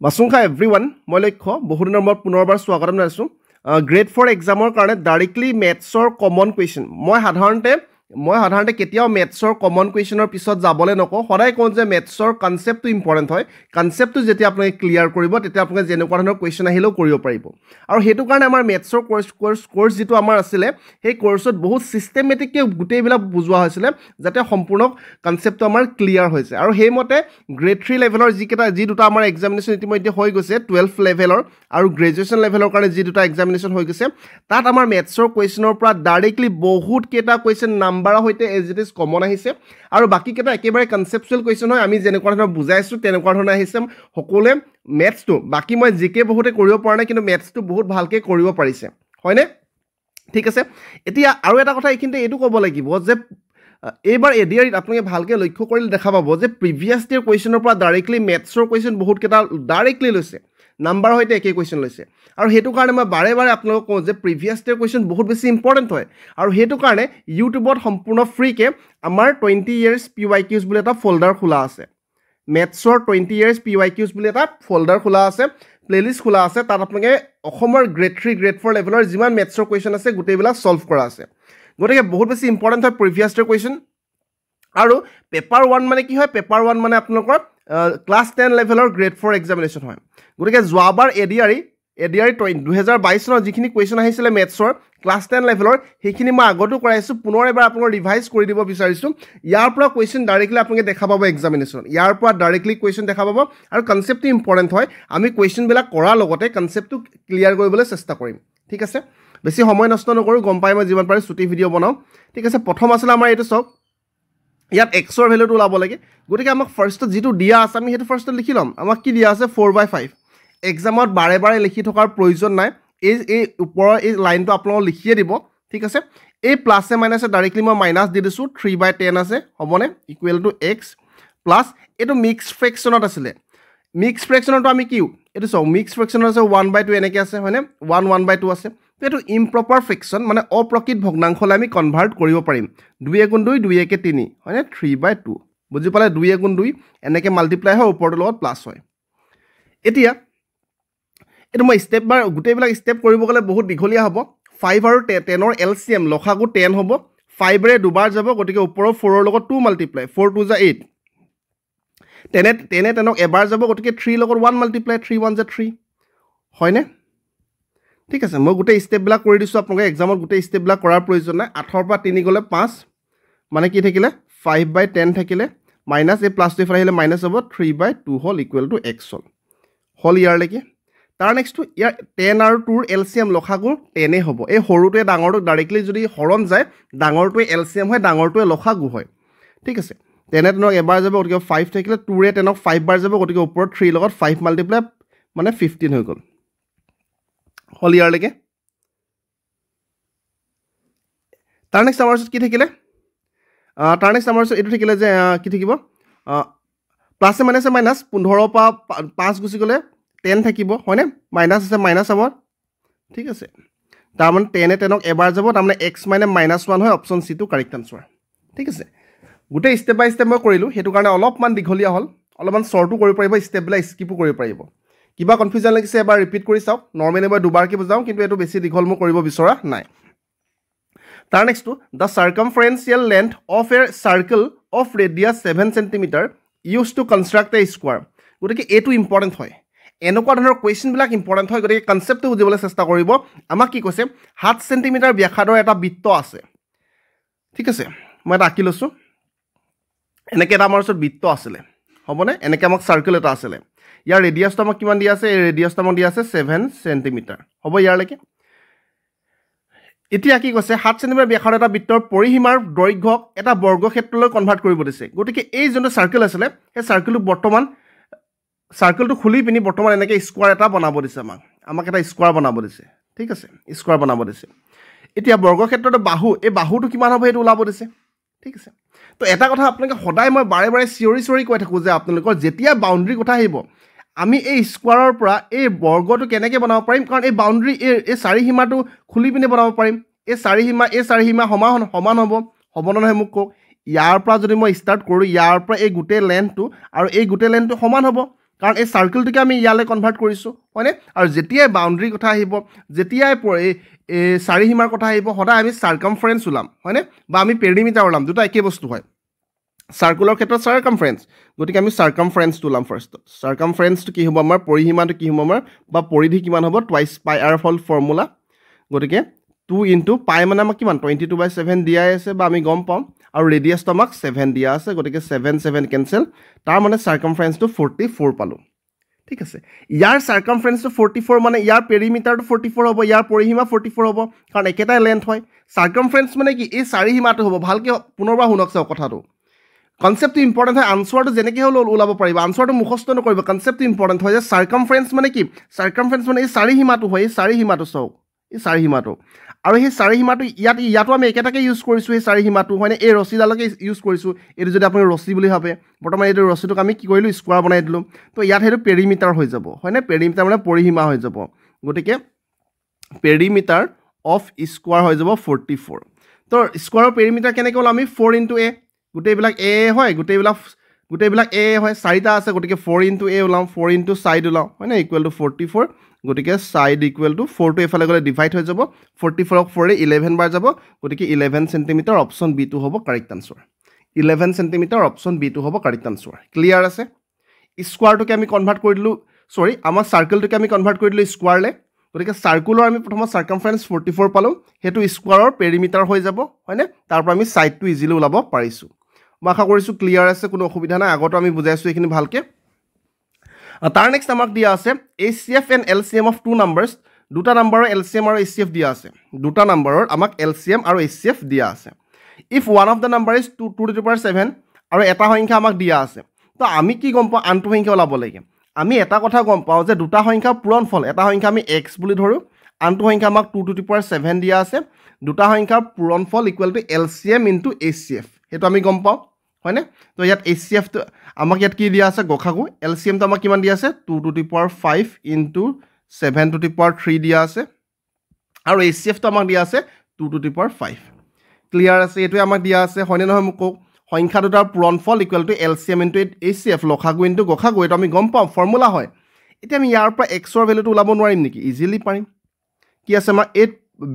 Masungha everyone, মই লক্ষ্য বহুদিনৰ মূৰত পুনৰবাৰ স্বাগতম জনাইছো গ্ৰেড 4 এক্সামৰ কাৰণে ডাইৰেক্টলি ম্যাথছৰ কমন কোৱেশ্চন মই সাধাৰণতে কেতিয়াও ম্যাথছৰ কমন কোৱেশ্চনৰ পিছত যাবলৈ নকওঁ সদায় কওঁ যে ম্যাথছৰ কনসেপ্টটো ইম্পৰ্টেন্ট হয় কনসেপ্টটো যেতিয়া আপুনি ক্লিয়াৰ কৰিব তেতিয়া আপুনি যেনেকুৱা ধৰণৰ কোৱেশ্চন আহিলেও কৰিব পাৰিব আৰু হেতু কাৰণে আমাৰ ম্যাথছৰ কোৰ্স যেটো আমাৰ আছিল সেই কোৰ্সত বহুত সিস্টেমেটিকলি গুটেইবিলাক বুজোৱা হৈছিল যাতে সম্পূৰ্ণ কনসেপ্টটো আমাৰ ক্লিয়াৰ হৈছে আৰু হেইমতে গ্ৰেড 3 লেভেলৰ যি দুটা আমাৰ এক্সামিনেচন ইতিমধ্যে হৈ গৈছে 12 লেভেলৰ আৰু গ্ৰেজুৱেচন লেভেলৰ কাৰণে যি দুটা এক্সামিনেচন হৈ গৈছে তাত আমাৰ ম্যাথছৰ কোৱেশ্চনৰ পৰা ডাইৰেক্টলি বহুত কেটা কোৱেশ্চন নাম্বাৰৰ হৈতে এজ ইট ইজ কমন আহিছে আৰু বাকি কেটা একেবাৰে কনসেপচুৱেল কোৱেশ্চন হয় আমি যেনেকুৱা ধৰণৰ বুজাইছো তেনেকুৱা ধৰণৰ আহিছে সকলোৱে ম্যাথছটো বাকি মই জিকে বহুতে কৰিব পৰা নাই কিন্তু ম্যাথছটো বহুত ভালকে কৰিব পাৰিছে হয়নে ঠিক আছে এতিয়া আৰু এটা কথা এইখিনতে এটো ক'ব লাগিব যে এবাৰ এডিআৰ আপোনালোকে ভালকে লক্ষ্য কৰিলে দেখা পাব যে প্ৰিভিয়াস ইয়াৰ কোৱেশ্চনৰ পৰা ডাইৰেক্টলি ম্যাথছৰ কোৱেশ্চন বহুত কেটা ডাইৰেক্টলি লৈছে নাম্বাৰ হৈতে একে কোৱেশ্চন লৈছে আৰু হেতু কাৰণে মই বাৰে বাৰে আপোনালোকক কওঁ যে প্ৰিভিয়াস ইয়াৰ কোৱেশ্চন বহুত বেছি ইম্পৰ্টেন্ট হয় আৰু হেতু কাৰণে ইউটিউবত সম্পূৰ্ণ ফ্ৰী কে আমাৰ 20 ইয়াৰ্স পিৱাইকিউজ বুলি এটা ফোল্ডাৰ খোলা আছে ম্যাথছৰ 20 ইয়াৰ্স পিৱাইকিউজ বুলি এটা ফোল্ডাৰ খোলা আছে প্লেলিষ্ট খোলা আছে তাত আপোনালোকে অসমৰ গ্ৰেড 3 গ্ৰেড 4 লেভেলৰ যিমান ম্যাথছৰ কোৱেশ্চন আছে গোটেইবিলাক সলভ কৰা আছে গতিকে বহুত বেছি ইম্পৰ্টেন্ট হয় প্ৰিভিয়াস ইয়াৰ কোৱেশ্চন আৰু পেপাৰ 1 মানে কি হয় পেপাৰ 1 মানে আপোনালোকৰ ক্লাস 10 লেভেলৰ গ্ৰেড 4 এক্সামিনেচন হয় গতিকে যোৱাবাৰ এডিআৰ 2022 চনৰ যিখিনি কোৱেশ্চন আহিছিল ম্যাথছৰ ক্লাস 10 লেভেলৰ সেইখিনি মই আগতো কৰাইছো পুনৰ এবাৰ আপোনাক ৰিভাইজ কৰি দিব বিচাৰিছো ইয়াৰ পৰা কোৱেশ্চন ডাইৰেক্টলি আপোনালোকে দেখা পাব এক্সামিনেচন ইয়াৰ পৰা ডাইৰেক্টলি কোৱেশ্চন দেখা পাব আৰু কনসেপ্টটো ইম্পৰ্টেন্ট হয় আমি কোৱেশ্চন বিলাক কৰাৰ লগতে কনসেপ্টটো ক্লিয়াৰ কৰিবলৈ চেষ্টা কৰিম ঠিক আছে বেছি সময় নষ্ট নকৰো গম পাই মই যিমান পাৰি ছুটি ভিডিও বনাও ঠিক আছে প্ৰথম আছিল আমাৰ এটো সক ইয়াত x ৰ ভ্যালুটো ওলাব লাগে গতিকে আমাক ফাৰ্ষ্টত যেটো দিয়া আছে আমি হেতু ফাৰ্ষ্টত লিখি লম আমাক কি দিয়া আছে 4/5 এক্সামত বাৰে বাৰে লিখি থকাৰ প্ৰয়োজন নাই এই ওপৰৰ এই লাইনটো আপোনালোক লিখিয়ে দিব ঠিক আছে এই প্লাসে মাইনাসে ডাইৰেক্টলি মই মাইনাস দি দিছো 3/10 আছে হবনে ইকুৱেল টু x প্লাস এটো মিক্স ফ্ৰেকশনত আছিল মিক্স ফ্ৰেকশনটো আমি কিউ এটো সব মিক্স ফ্ৰেকশনত আছে 1/2 এনেকে আছে হয়নে 1/2 আছে এটো ইম্প্ৰপাৰ ফ্ৰেকশন মানে অপ্ৰকৃত ভগ্নাংশলৈ আমি কনভাৰ্ট কৰিব পাৰিম 2 * 2 2 * 3 হয়নে 3/2 বুজি পালে 2 * 2 এনেকে মাল্টিপ্লাই হয় ওপৰটো লগত প্লাস হয় এতিয়া এটো মই স্টেপ বাৰ গুটেইবিলাক স্টেপ কৰিব গলে বহুত দীঘলীয়া হ'ব 5 আৰু 10 ৰ এলসিএম লখাগু 10 হ'ব 5 ৰে দুবাৰ যাব গতিকে ওপৰৰ 4 ৰ লগত 2 মাল্টিপ্লাই 4 2 = 8 10 ক এবাৰ যাব গতিকে 3 লগত 1 মাল্টিপ্লাই 3 1 = 3 হয়নে ঠিক আছে মই গুটেই স্টেপ বিলাক কৰি দিছো আপোনালোকে এক্সামত গুটেই স্টেপ বিলাক কৰাৰ প্ৰয়োজন নাই 8 ৰ পৰা 3 গলে 5 মানে কি থাকিলে 5/10 থাকিলে মাইনাস এ প্লাস 2 আহিলে মাইনাস হ'ব 3/2 হল ইকুৱেল টু x হল ইয়াৰ লৈকে তাৰ নেক্সট ইয়াৰ 10 আৰু 2 ৰ এলসিএম লখাগু 10 হ'ব এই সৰুটোৱে ডাঙৰটো ডাইৰেক্টলি যদি হৰণ যায় ডাঙৰটোৱে এলসিএম হয় ডাঙৰটোৱে লখাগু হয় ঠিক আছে 10 ক এবাৰ যাব গতিকে 5 থাকিলে 2 ৰে 10 ক 5 বাৰ যাব গতিকে ওপৰত 3 লগত 5 মাল্টিপ্লাই মানে 15 হৈ গল হল ইয়াৰ লৈকে তাৰ নেক্সট আমাৰ কি থাকিলে তাৰ নেক্সট আমাৰ এটো থাকিলে যে কি থাকিব প্লাস মাইনাস মাইনাস 15 পৰা 5 গুছি গলে 10 থাকিব হয়নে মাইনাস আছে মাইনাস হ'ব ঠিক আছে তাৰ মানে 10 ক এবাৰ যাব তাৰ মানে x - -1 হয় অপচন সি টো কাৰেক্ট আনসাৰ ঠিক আছে গুটে স্টেপ বাই স্টেপ মই কৰিলো হেতু কাৰণে অলপমান দীঘলীয়া হল অলপমান শৰ্টটো কৰিব পাৰিব স্টেপ বিলাক স্কিপো কৰিব পাৰিব কিবা কনফিউজন লাগিছে এবাৰ ৰিপিট কৰি চাওক নৰমালি মই দুবাৰ কি বুজাও কিন্তু এটো বেছি দীঘল মই কৰিব বিচৰা নাই তাৰ next the circumferential length of a circle of radius 7 cm used to construct a square গতিকে এটো ইম্পৰ্টেন্ট হয় এনেকুৱা ধৰণৰ কোৱেশ্চন বিলাক ইম্পৰ্টেন্ট হয় গতিকে কনসেপ্টটো বুজিবলৈ চেষ্টা কৰিব আমাক কি কৈছে 7 cm ব্যাসাৰ্ধৰ এটা বৃত্ত আছে ঠিক আছে মই এটা আঁকি লৈছো এনেকে এটা আমাৰ ওচৰত বৃত্ত আছিল হবনে এনেকে আমাক সাৰ্কেল এটা আছিল ইয়াৰ ৰেডিয়াসটো আমাক কিমান দিয়া আছে এই ৰেডিয়াসটো আমাক দিয়া আছে 7 cm হ'ব ইয়াৰ লৈকে এতিয়া কি কৈছে 7 cm ব্যাসাৰ্ধৰ এটা বৃত্তৰ পৰিসীমাৰ দৈৰ্ঘ্যক এটা বৰ্গক্ষেত্ৰলৈ কনভাৰ্ট কৰিব দিছে গতিকে এই যোনটো সাৰ্কেল আছিল এই সাৰ্কেলটো বৰ্তমান সাৰ্কেলটো খুলি পিনি বৰ্তমান এনেকে স্কয়াৰ এটা বনাব দিছে আমাক এটা স্কয়াৰ বনাব দিছে ঠিক আছে স্কয়াৰ বনাব দিছে এতিয়া বৰ্গক্ষেত্ৰটো বাহু এই বাহুটো কিমান হ'ব এটো ওলাব দিছে ঠিক আছে তো এটা কথা আপোনালোকে সদায় মই বাৰে বাৰে চিঞৰি কৈ থাকো যে আপোনালোকৰ যেতিয়া বাউণ্ডাৰী কথা আহিব আমি এই স্কয়াৰৰ পৰা এই বৰ্গটো কেনেকৈ বনাব পাৰিম কাৰণ এই বাউণ্ডাৰী এই চাৰি সীমাটো খুলি পিনি বনাব পাৰিম এই চাৰি সীমা সমান হ'ব নহয় মোক কওক ইয়াৰ পৰা যদি মই স্টাৰ্ট কৰো ইয়াৰ পৰা এই গুটে লেন্থটো আৰু এই গুটে লেন্থটো সমান হ'ব কাৰণ এই চাৰ্কেলটোকে আমি ইয়ালৈ কনভাৰ্ট কৰিছোঁ হয়নে আৰু যেতিয়াই বাউণ্ডাৰী কথা আহিব যেতিয়াই এই চাৰিসীমাৰ কথা আহিব সদায় আমি চাৰ্কামফাৰেঞ্চ ওলাম হয়নে বা আমি পেৰিমিটাৰ ওলাম দুটা একেই বস্তু হয় চাৰ্কুলৰ ক্ষেত্ৰত চাৰ্কামফাৰেঞ্চ গতিকে আমি চাৰ্কামফাৰেঞ্চটো ওলাম ফাৰ্ষ্টত চাৰ্কামফাৰেঞ্চটো কি হ'ব আমাৰ পৰিসীমাটো কি হ'ব আমাৰ বা পৰিধি কিমান হ'ব টুৱাইচ পাই আৰ হ'ল ফৰ্মুলা গতিকে 2 ইনটু পাই মানে আমাক কিমান 22/7 দিয়াই আছে বা আমি গম পাম আৰু ৰেডিয়াছটো আমাক 7 দিয়া আছে গতিকে 7 কেনচেল তাৰ মানে চাৰ্কামফাৰেঞ্চটো 44 পালোঁ ঠিক আছে ইয়াৰ চাৰ্কামফাৰেঞ্চটো 44 মানে ইয়াৰ পেৰিমিটাৰটো 44 হ'ব ইয়াৰ পৰিসীমা 44 হ'ব কাৰণ একেটাই লেন্থ হয় চাৰ্কামফাৰেঞ্চ মানে কি এই চাৰিসীমাটো হ'ব ভালকৈ পুনৰবাৰ শুনক চাওক কথাটো কনচেপ্টটো ইম্পৰ্টেণ্ট হয় আনচাৰটো যেনেকৈ হ'লেও ওলাব পাৰিব আনচাৰটো মুখস্থ নকৰিব কনচেপ্টটো ইম্পৰ্টেণ্ট হয় যে চাৰ্কামফাৰেঞ্চ মানে কি চাৰ্কামফাৰেঞ্চ মানে এই চাৰিসীমাটো হয় এই চাৰিসীমাটো চাওক এই চাৰিসীমাটো আৰু সেই চাৰিসীমাটো ইয়াতো আমি একেটাকে ইউজ কৰিছোঁ এই চাৰিসীমাটো হয়নে এই ৰছীডালকে ইউজ কৰিছোঁ এইটো যদি আপুনি ৰছী বুলি ভাবে বৰ্তমান এইটো ৰছীটোক আমি কি কৰিলোঁ স্কোৱাৰ বনাই দিলোঁ তো ইয়াত সেইটো পেৰিমিটাৰ হৈ যাব হয়নে পেৰিমিটাৰ মানে পৰিসীমা হৈ যাব গতিকে পেৰিমিটাৰ অফ স্কোৱাৰ হৈ যাব 44 তো স্কোৱাৰৰ পেৰিমিটাৰ কেনেকৈ হ'ল আমি 4 ইনটু এ গোটেইবিলাক এ হয় গোটেইবিলাক এ হয় চাৰিটা আছে গতিকে 4 ইনটু এ ওলাওঁ 4 ইনটু ছাইড ওলাওঁ হয়নে ইকুৱেল টু 44 গতিকে ছাইড ইকুৱেল টু 4টো এইফালে গ'লে ডিভাইড হৈ যাব 44ক 4 11 বাৰ যাব গতিকে 11 চেণ্টিমিটাৰ অপশ্যন বিটো হ'ব কাৰেক্ট আনচাৰ 11 চেণ্টিমিটাৰ অপশ্যন বিটো হ'ব কাৰেক্ট আনচাৰ ক্লিয়াৰ আছে স্কোৱাৰটোকে আমি কনভাৰ্ট কৰি দিলোঁ আমাৰ চাৰ্কেলটোকে আমি কনভাৰ্ট কৰি দিলোঁ স্কোৱাৰলৈ গতিকে চাৰ্কুলৰ আমি প্ৰথমত চাৰ্কামফাৰেঞ্চ 44 পালোঁ সেইটো স্কোৱাৰৰ পেৰিমিটাৰ হৈ যাব হয়নে তাৰ পৰা আমি ছাইডটো ইজিলি ওলাব পাৰিছোঁ মই আশা কৰিছোঁ ক্লিয়াৰ আছে কোনো অসুবিধা নাই আগতো আমি বুজাইছোঁ এইখিনি ভালকৈ তাৰ নেক্সট আমাক দিয়া আছে HCF and LCM of 2 numbers দুটা নাম্বাৰৰ LCM আৰু HCF দিয়া আছে দুটা নাম্বাৰৰ আমাক LCM আৰু HCF দিয়া আছে if one of the number is 2 to the power 7 আৰু এটা সংখ্যা আমাক দিয়া আছে তো আমি কি গম পাওঁ আনটো সংখ্যা ওলাব লাগে আমি এটা কথা গম পাওঁ যে দুটা সংখ্যা পূৰণফল এটা সংখ্যা আমি x বুলি ধৰোঁ আনটো সংখ্যা আমাক 2 to the power 7 দিয়া আছে দুটা সংখ্যাৰ পূৰণফল equal to LCM into HCF সেইটো আমি গম পাওঁ হয়নে তো ইয়াত HCFটো আমাক ইয়াত কি দিয়া আছে গসাগু LCMটো আমাক কিমান দিয়া আছে 2 to the power 5 into 7 to the power 3 দিয়া আছে আৰু HCFটো আমাক দিয়া আছে 2 to the power 5 ক্লিয়াৰ আছে এইটোৱে আমাক দিয়া আছে হয়নে নহয় মোক কওক সংখ্যা দুটাৰ পূৰণফল equal to LCM into HCF লসাগু ইনটু গসাগু এইটো আমি গম পাওঁ ফৰ্মুলা হয় এতিয়া আমি ইয়াৰ পৰা xৰ ভেলুটো ওলাব নোৱাৰিম নেকি ইজিলি পাৰিম কি আছে আমাৰ এই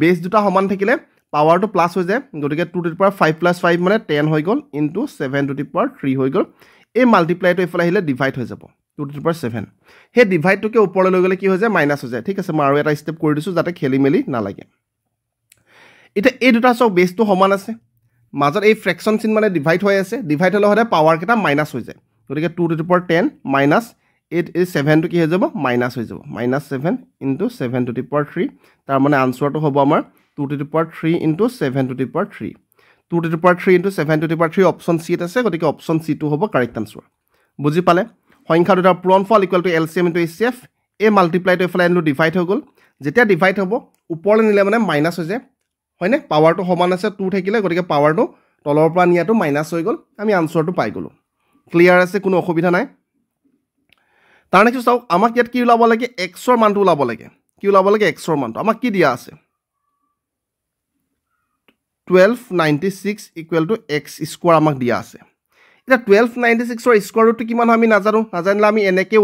বেছ দুটা সমান থাকিলে পাৱাৰটো প্লাছ হৈ যায় গতিকে 2 to the power 5 + 5 মানে 10 হৈ গ'ল ইনটু 7 to the power 3 হৈ গ'ল এই মাল্টিপ্লাইটো এইফালে আহিলে ডিভাইড হৈ যাব 2 to the power 7 সেই ডিভাইডটোকে ওপৰলৈ লৈ গ'লে কি হৈ যায় মাইনাছ হৈ যায় ঠিক আছে মই আৰু এটা ষ্টেপ কৰি দিছোঁ যাতে খেলি মেলি নালাগে এতিয়া এই দুটা চাওক বেছটো সমান আছে মাজত এই ফ্ৰেকশ্যন চিন মানে ডিভাইড হৈ আছে ডিভাইড হ'লে সদায় পাৱাৰকেইটা মাইনাছ হৈ যায় গতিকে 2 to the power 10 মাইনাছ এই 7টো কি হৈ যাব মাইনাছ হৈ যাব -7 ইনটু 7 to the power 3 তাৰ মানে আনচাৰটো হ'ব আমাৰ 2 to the power 3 into 7 to the power 3 2 to the power 3 into 7 to the power 3 option চিত আছে গতিকে অপশ্যন চিটো হ'ব কাৰেক্ট আনচাৰ বুজি পালে সংখ্যা দুটাৰ পূৰণফল equal to LCM into HCF এই মাল্টিপ্লাইটো এইফালে আনিলোঁ ডিভাইড হৈ গ'ল যেতিয়া ডিভাইড হ'ব ওপৰলৈ নিলে মানে মাইনাছ হৈ যায় হয়নে পাৱাৰটো সমান আছে 2 থাকিলে গতিকে পাৱাৰটো তলৰ পৰা নিয়াটো মাইনাছ হৈ গ'ল আমি আনচাৰটো পাই গ'লোঁ ক্লিয়াৰ আছে কোনো অসুবিধা নাই তাৰ নেক্সট চাওক আমাক ইয়াত কি ওলাব লাগে xৰ মানটো ওলাব লাগে কি ওলাব লাগে xৰ মানটো আমাক কি দিয়া আছে 1296 ইকুৱেল টু x স্কোৱাৰ আমাক দিয়া আছে এতিয়া 1296ৰ স্কোৱাৰ ৰুটটো কিমান হয় আমি নাজানিলে আমি এনেকৈ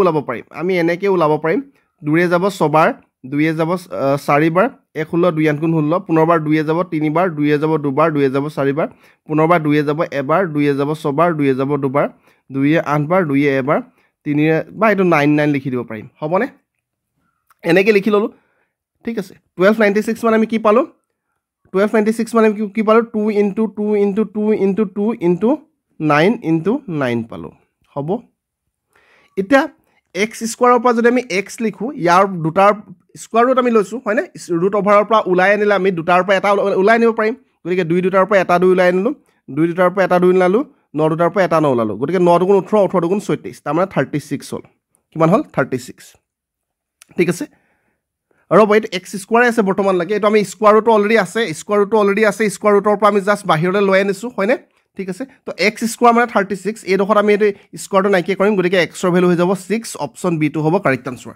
ওলাব পাৰিম 2 যাব 6 বাৰ 2 যাব 4 বাৰ 1 16 2 8 16 পুনৰবাৰ 2 যাব 3 বাৰ 2 যাব 2 বাৰ 2 যাব 4 বাৰ পুনৰবাৰ 2 যাব এবাৰ 2 যাব 6 বাৰ 2 যাব 2 বাৰ 2 8 বাৰ 2 এবাৰ 3 বা এইটো 99 লিখি দিব পাৰিম হ'বনে এনেকৈ লিখি ল'লোঁ ঠিক আছে 1296 মানে আমি কি পালোঁ 1296 মানে কি পালোঁ 2 into 2 into 2 into 2 into 9 into 9 পালোঁ হ'ব এতিয়া x স্কোৱাৰৰ পৰা যদি আমি x লিখোঁ ইয়াৰ দুটাৰ স্কোৱাৰ ৰুট আমি লৈছোঁ হয়নে ৰুট অভাৰৰ পৰা ওলাই আনিলে আমি দুটাৰ পৰা এটা ওলাই আনিব পাৰিম গতিকে 2 দুটাৰ পৰা এটা 2 ওলাই আনিলোঁ 2 দুটাৰ পৰা এটা 2 ওলালোঁ 9 দুটাৰ পৰা এটা 9 ওলালোঁ গতিকে 9 দুগুণ 18 18 দুগুণ 36 তাৰমানে 36 হ'ল কিমান হ'ল 36 ঠিক আছে ৰ'ব এইটো x স্কোৱাৰে আছে বৰ্তমানলৈকে এইটো আমি স্কোৱাৰ ৰুটটো অলৰেডি আছে স্কোৱাৰ ৰুটৰ পৰা আমি জাষ্ট বাহিৰলৈ লৈ আনিছোঁ হয়নে ঠিক আছে তো x স্কোৱাৰ মানে 36 এইডোখৰত আমি এইটো স্কোৱাৰটো নাইকিয়া কৰিম গতিকে xৰ ভেলু হৈ যাব 6 অপশ্যন বিটো হ'ব কাৰেক্ট আনচাৰ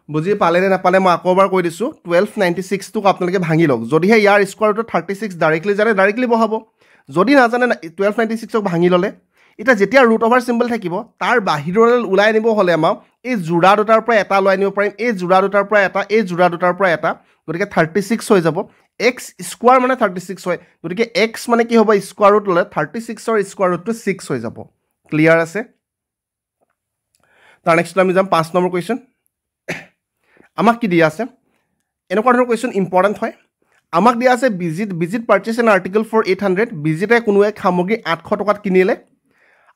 বুজি পালে নে নাপালে মই আকৌ এবাৰ কৈ দিছোঁ 1296টোক আপোনালোকে ভাঙি লওক যদিহে ইয়াৰ স্কোৱাৰ ৰুটটো 36 ডাইৰেক্টলি জানে ডাইৰেক্টলি বহাব যদি নাজানে 1296ক ভাঙি ল'লে এতিয়া যেতিয়া ৰুট অভাৰ চিম্বল থাকিব তাৰ বাহিৰলৈ ওলাই আনিব হ'লে আমাক এই যোৰা দুটাৰ পৰা এটা লৈ আনিব পাৰিম এই যোৰা দুটাৰ পৰা এটা এই যোৰা দুটাৰ পৰা এটা গতিকে 36 হৈ যাব x স্কোৱাৰ মানে 36 হয় গতিকে x মানে কি হ'ব স্কোৱাৰ ৰুট ল'লে 36 ৰ স্কোৱাৰ ৰুটটো 6 হৈ যাব ক্লিয়াৰ আছে তাৰ নেক্সট আমি যাম 5 নম্বৰ কুৱেশ্যন আমাক কি দিয়া আছে এনেকুৱা ধৰণৰ কুৱেশ্যন ইম্পৰ্টেণ্ট হয় আমাক দিয়া আছে বিজিত পাৰ্চেজ এন আৰ্টিকল ফৰ 800 বিজিতে কোনো এক সামগ্ৰী 800 টকাত কিনিলে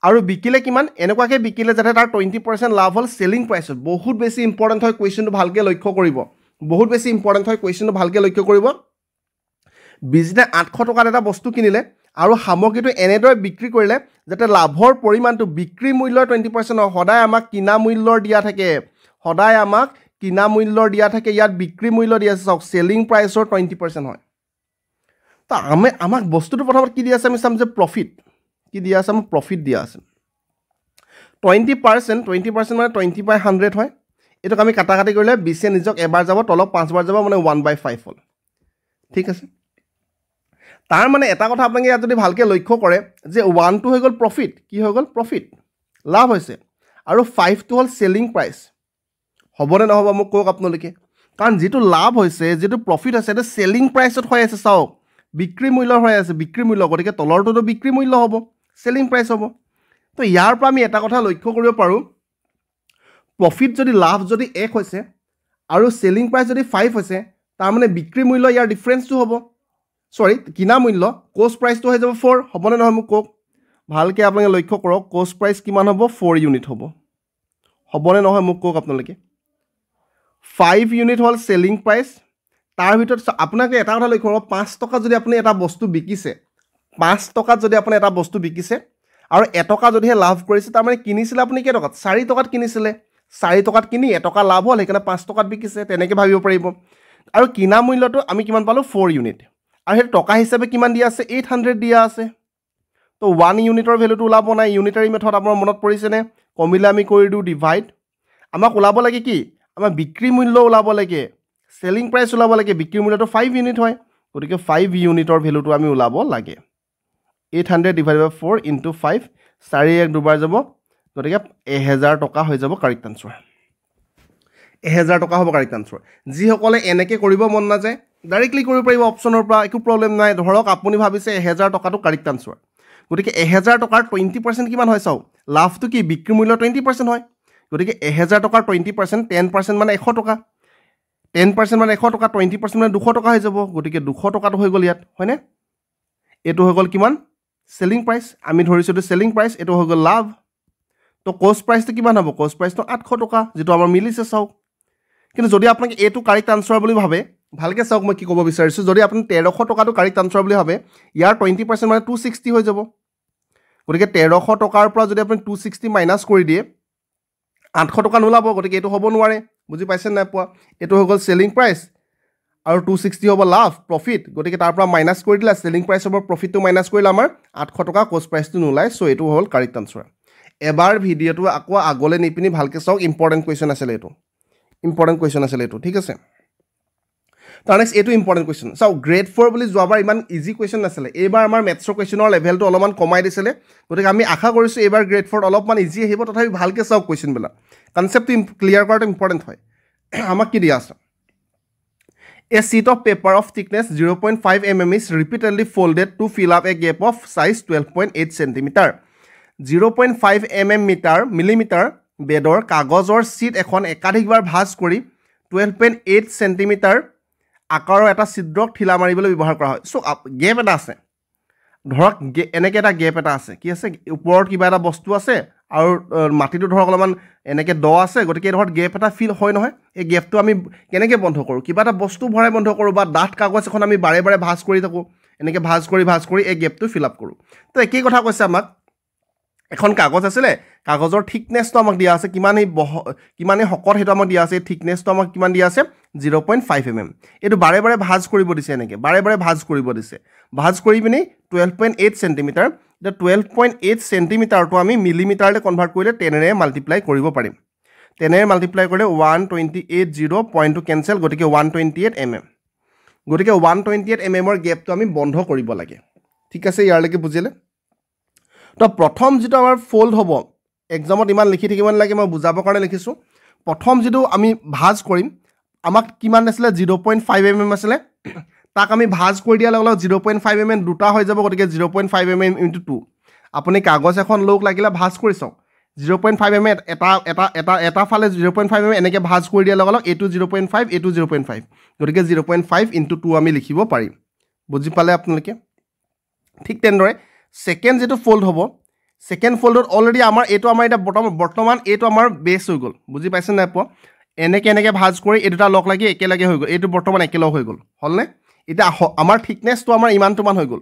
আৰু বিকিলে কিমান এনেকুৱাকৈ বিকিলে যাতে তাৰ 20% লাভ হ'ল চেলিং প্ৰাইচত বহুত বেছি ইম্পৰ্টেণ্ট হয় কুৱেশ্যনটো ভালকৈ লক্ষ্য কৰিব বহুত বেছি ইম্পৰ্টেণ্ট হয় কুৱেশ্যনটো ভালকৈ লক্ষ্য কৰিব বিজিতে 800 টকাত এটা বস্তু কিনিলে আৰু সামগ্ৰীটো এনেদৰে বিক্ৰী কৰিলে যাতে লাভৰ পৰিমাণটো বিক্ৰী মূল্যৰ 20% হয় সদায় আমাক কিনা মূল্যৰ দিয়া থাকে সদায় আমাক কিনা মূল্যৰ দিয়া থাকে ইয়াত বিক্ৰী মূল্য দিয়া আছে চাওক চেলিং প্ৰাইচৰ 20% হয় তো আমাক বস্তুটো প্ৰথমত কি দিয়া আছে আমি চাম যে প্ৰফিট কি দিয়া আছে আমাক প্ৰফিট দিয়া আছে 20% মানে 20/100 হয় এটোক আমি কাটাকাটি কৰিলে 20 নিজক এবাৰ যাব তলক 5 বাৰ যাব মানে 1/5 হ'ল ঠিক আছে তাৰ মানে এটা কথা আপোনালোকে ইয়াত যদি ভালকৈ লক্ষ্য কৰে যে 1 টো হৈ গ'ল প্ৰফিট কি হৈ গ'ল প্ৰফিট লাভ হৈছে আৰু 5 টো হ'ল চেলিং প্ৰাইচ হ'বনে নহ'ব মোক কওক আপোনালোকে কাৰণ যিটো লাভ হৈছে যিটো প্ৰফিট আছে এটা চেলিং প্ৰাইচত হৈ আছে চাওক বিক্ৰী মূল্য হৈ আছে বিক্ৰী মূল্য গতিকে তলৰটোতো বিক্ৰী মূল্য হ'ব চেলিং প্ৰাইচ হ'ব তো ইয়াৰ পৰা আমি এটা কথা লক্ষ্য কৰিব পাৰোঁ প্ৰফিট যদি লাভ যদি 1 হৈছে আৰু চেলিং প্ৰাইচ যদি 5 হৈছে তাৰ মানে বিক্ৰী মূল্য ইয়াৰ ডিফাৰেন্সটো হ'ব সৰি কিনা মূল্য কোষ্ট প্ৰাইচটো হৈ যাব 4 হ'বনে নহয় মোক কওক ভালকৈ আপোনালোকে লক্ষ্য কৰক কোষ্ট প্ৰাইচ কিমান হ'ব 4 ইউনিট হ'ব হ'বনে নহয় মোক কওক আপোনালোকে 5 ইউনিট হ'ল চেলিং প্ৰাইচ তাৰ ভিতৰত আপোনালোকে এটা কথা লক্ষ্য কৰক 5 টকা যদি আপুনি এটা বস্তু বিকিছে 5 টকাত যদি আপুনি এটা বস্তু বিকিছে আৰু 1 টকা যদিহে লাভ কৰিছে তাৰ মানে কিনিছিলে আপুনি কেই টকাত 4 টকাত কিনিছিলে 4 টকাত কিনি 1 টকা লাভ হ'ল সেইকাৰণে 5 টকাত বিকিছে তেনেকৈ ভাবিব পাৰিব আৰু কিনা মূল্যটো আমি কিমান পালোঁ 4 ইউনিট আৰু সেইটো টকা হিচাপে কিমান দিয়া আছে 800 দিয়া আছে তো 1 ইউনিটৰ ভেলুটো ওলাব নাই ইউনিটাৰী মেথড আপোনাৰ মনত পৰিছেনে কমিলে আমি কৰি দিওঁ ডিভাইড আমাক ওলাব লাগে কি আমাৰ বিক্ৰী মূল্য ওলাব লাগে চেলিং প্ৰাইচ ওলাব লাগে বিক্ৰী মূল্যটো 5 ইউনিট হয় গতিকে 5 ইউনিটৰ ভেলুটো আমি ওলাব লাগে 800 ডিভাইড বাই 4 ইনটু 5 4 এক দুবাৰ যাব গতিকে 1000 টকা হৈ যাব কাৰেক্ট আনসাৰ 1000 টকা হ'ব কাৰেক্ট আনসাৰ যিসকলে এনেকৈ কৰিব মন নাযায় ডাইৰেক্টলি কৰিব পাৰিব অপশ্যনৰ পৰা একো প্ৰব্লেম নাই ধৰক আপুনি ভাবিছে 1000 টকাটো কাৰেক্ট আনসাৰ গতিকে 1000 টকাৰ 20% কিমান হয় চাওক লাভটো কি বিক্ৰী মূল্য 20% হয় গতিকে 1000 টকাৰ 20% 10% মানে 100 টকা 10% মানে 100 টকা 20% মানে 200 টকা হৈ যাব গতিকে 200 টকাটো হৈ গ'ল ইয়াত হয়নে এইটো হৈ গ'ল কিমান চেলিং প্ৰাইচ আমি ধৰিছোঁ এইটো চেলিং প্ৰাইচ এইটো হৈ গ'ল লাভ তো কোষ্ট প্ৰাইচটো কিমান হ'ব কোষ্ট প্ৰাইচটো 800 টকা যিটো আমাৰ মিলিছে চাওক কিন্তু যদি আপোনালোকে এইটো কাৰেক্ট আনসাৰ বুলি ভাবে ভালকৈ চাওক মই কি ক'ব বিচাৰিছোঁ যদি আপুনি 1300 টকাটো কাৰেক্ট আনসাৰ বুলি ভাবে ইয়াৰ 20% মানে 260 হৈ যাব গতিকে 1300 টকাৰ পৰা যদি আপুনি 260 মাইনাছ কৰি দিয়ে 800 টকা নোলাব গতিকে এইটো হ'ব নোৱাৰে বুজি পাইছে নাই পোৱা এইটো হৈ গ'ল চেলিং প্ৰাইচ আৰু 260 হ'ব লাভ প্ৰফিট গতিকে তাৰ পৰা মাইনাছ কৰি দিলে চেলিং প্ৰাইচৰ পৰা প্ৰফিটটো মাইনাছ কৰিলে আমাৰ 800 টকা কোষ্ট প্ৰাইচটো নোলায় চ' এইটো হ'ল কাৰেক্ট আনসাৰ এবাৰ ভিডিঅ'টো আকৌ আগলৈ নিপিনি ভালকৈ চাওক ইম্পৰ্টেণ্ট কুৱেশ্যন আছিলে এইটো ঠিক আছে তাৰ নেক্সট এইটো ইম্পৰ্টেণ্ট কুৱেশ্যন চাওক গ্ৰেড 4 বুলি যোৱাবাৰ ইমান ইজি কুৱেশ্যন নাছিলে এইবাৰ আমাৰ মেথছৰ কুৱেশ্যনৰ লেভেলটো অলপমান কমাই দিছিলে গতিকে আমি আশা কৰিছোঁ এইবাৰ গ্ৰেড 4 অলপমান ইজি আহিব তথাপি ভালকৈ চাওক কুৱেশ্যনবিলাক কনচেপ্টটো ক্লিয়াৰ কৰাটো ইম্পৰ্টেণ্ট হয় আমাক কি দিয়া আছে A sheet of paper of thickness 0.5 mm is repeatedly folded to fill up a gap of size 12.8 cm. 0.5 millimeter বেদৰ কাগজৰ शीट এখন একাধিকবাৰ ভাঁজ কৰি 12.8 cm আকাৰৰ এটা ছিদ্ৰক ঠিলা মাৰিবলৈ ব্যৱহাৰ কৰা হয় সো গেপ এটা আছে ধৰক এনেকৈ এটা গেপ এটা আছে কি আছে ওপৰত কিবা এটা বস্তু আছে আৰু মাটিটো ধৰক অলপমান এনেকৈ দ আছে গতিকে ধৰক গেপ এটা ফিল হয় নহয় এই গেপটো আমি কেনেকৈ বন্ধ কৰোঁ কিবা এটা বস্তু ভৰাই বন্ধ কৰোঁ বা ডাঠ কাগজ এখন আমি বাৰে বাৰে ভাঁজ কৰি থাকোঁ এনেকৈ ভাঁজ কৰি এই গেপটো ফিল আপ কৰোঁ তো একেই কথা কৈছে আমাক এখন কাগজ আছিলে কাগজৰ থিকনেছটো আমাক দিয়া আছে কিমানেই শকত সেইটো আমাক দিয়া আছে থিকনেছটো আমাক কিমান দিয়া আছে 0.5 mm এইটো বাৰে বাৰে ভাঁজ কৰিব দিছে এনেকৈ বাৰে বাৰে ভাঁজ কৰিব দিছে ভাঁজ কৰি পিনি 12.8 cm এতিয়া 12.8 cmটো আমি মিলিমিটাৰলৈ কনভাৰ্ট কৰিলে 10ৰে মাল্টিপ্লাই কৰিব পাৰিম 10ৰে মাল্টিপ্লাই কৰিলে 128 পইণ্টটো কেনচেল গতিকে 128 mm গতিকে 128 mmৰ গেপটো আমি বন্ধ কৰিব লাগে ঠিক আছে ইয়াৰলৈকে বুজিলে তো প্ৰথম যেটো আমাৰ ফোল্ড হ'ব এক্সামত ইমান লিখি থাকিব নালাগে মই বুজাবৰ কাৰণে লিখিছোঁ প্ৰথম যেটো আমি ভাজ কৰিম আমাক কিমান আছিল 0.5 mm আছিল তাক আমি ভাজ কৰি দিয়া লগে 0.5 mm দুটা হৈ যাব গতিকে 0.5 mm * 2 আপুনি কাগজ এখন লোক লাগিলে ভাজ কৰি চাওক 0.5 mm এটা ফালে 0.5 mm এনেকে ভাজ কৰি দিয়া লগে এটো 0.5 এটো 0.5 গতিকে 0.5 * 2 আমি লিখিব পাৰিম বুজি পালে আপোনালোকে ঠিক তেনেদৰে সেকেন্ড যেটো ফোল্ড হ'ব সেকেন্ড ফোল্ডত অলৰেডি আমাৰ এটো আমাৰ এটা বৰ্তমান এটো আমাৰ বেস হৈ গল বুজি পাইছে না প এনেকে ভাজ কৰি এই দুটা লক লাগি একেলগে হৈ গল এটো বৰ্তমান একেলগ হৈ গল হলনে এটা আমাৰ থিকনেসটো আমাৰ ইমানটো মান হৈ গল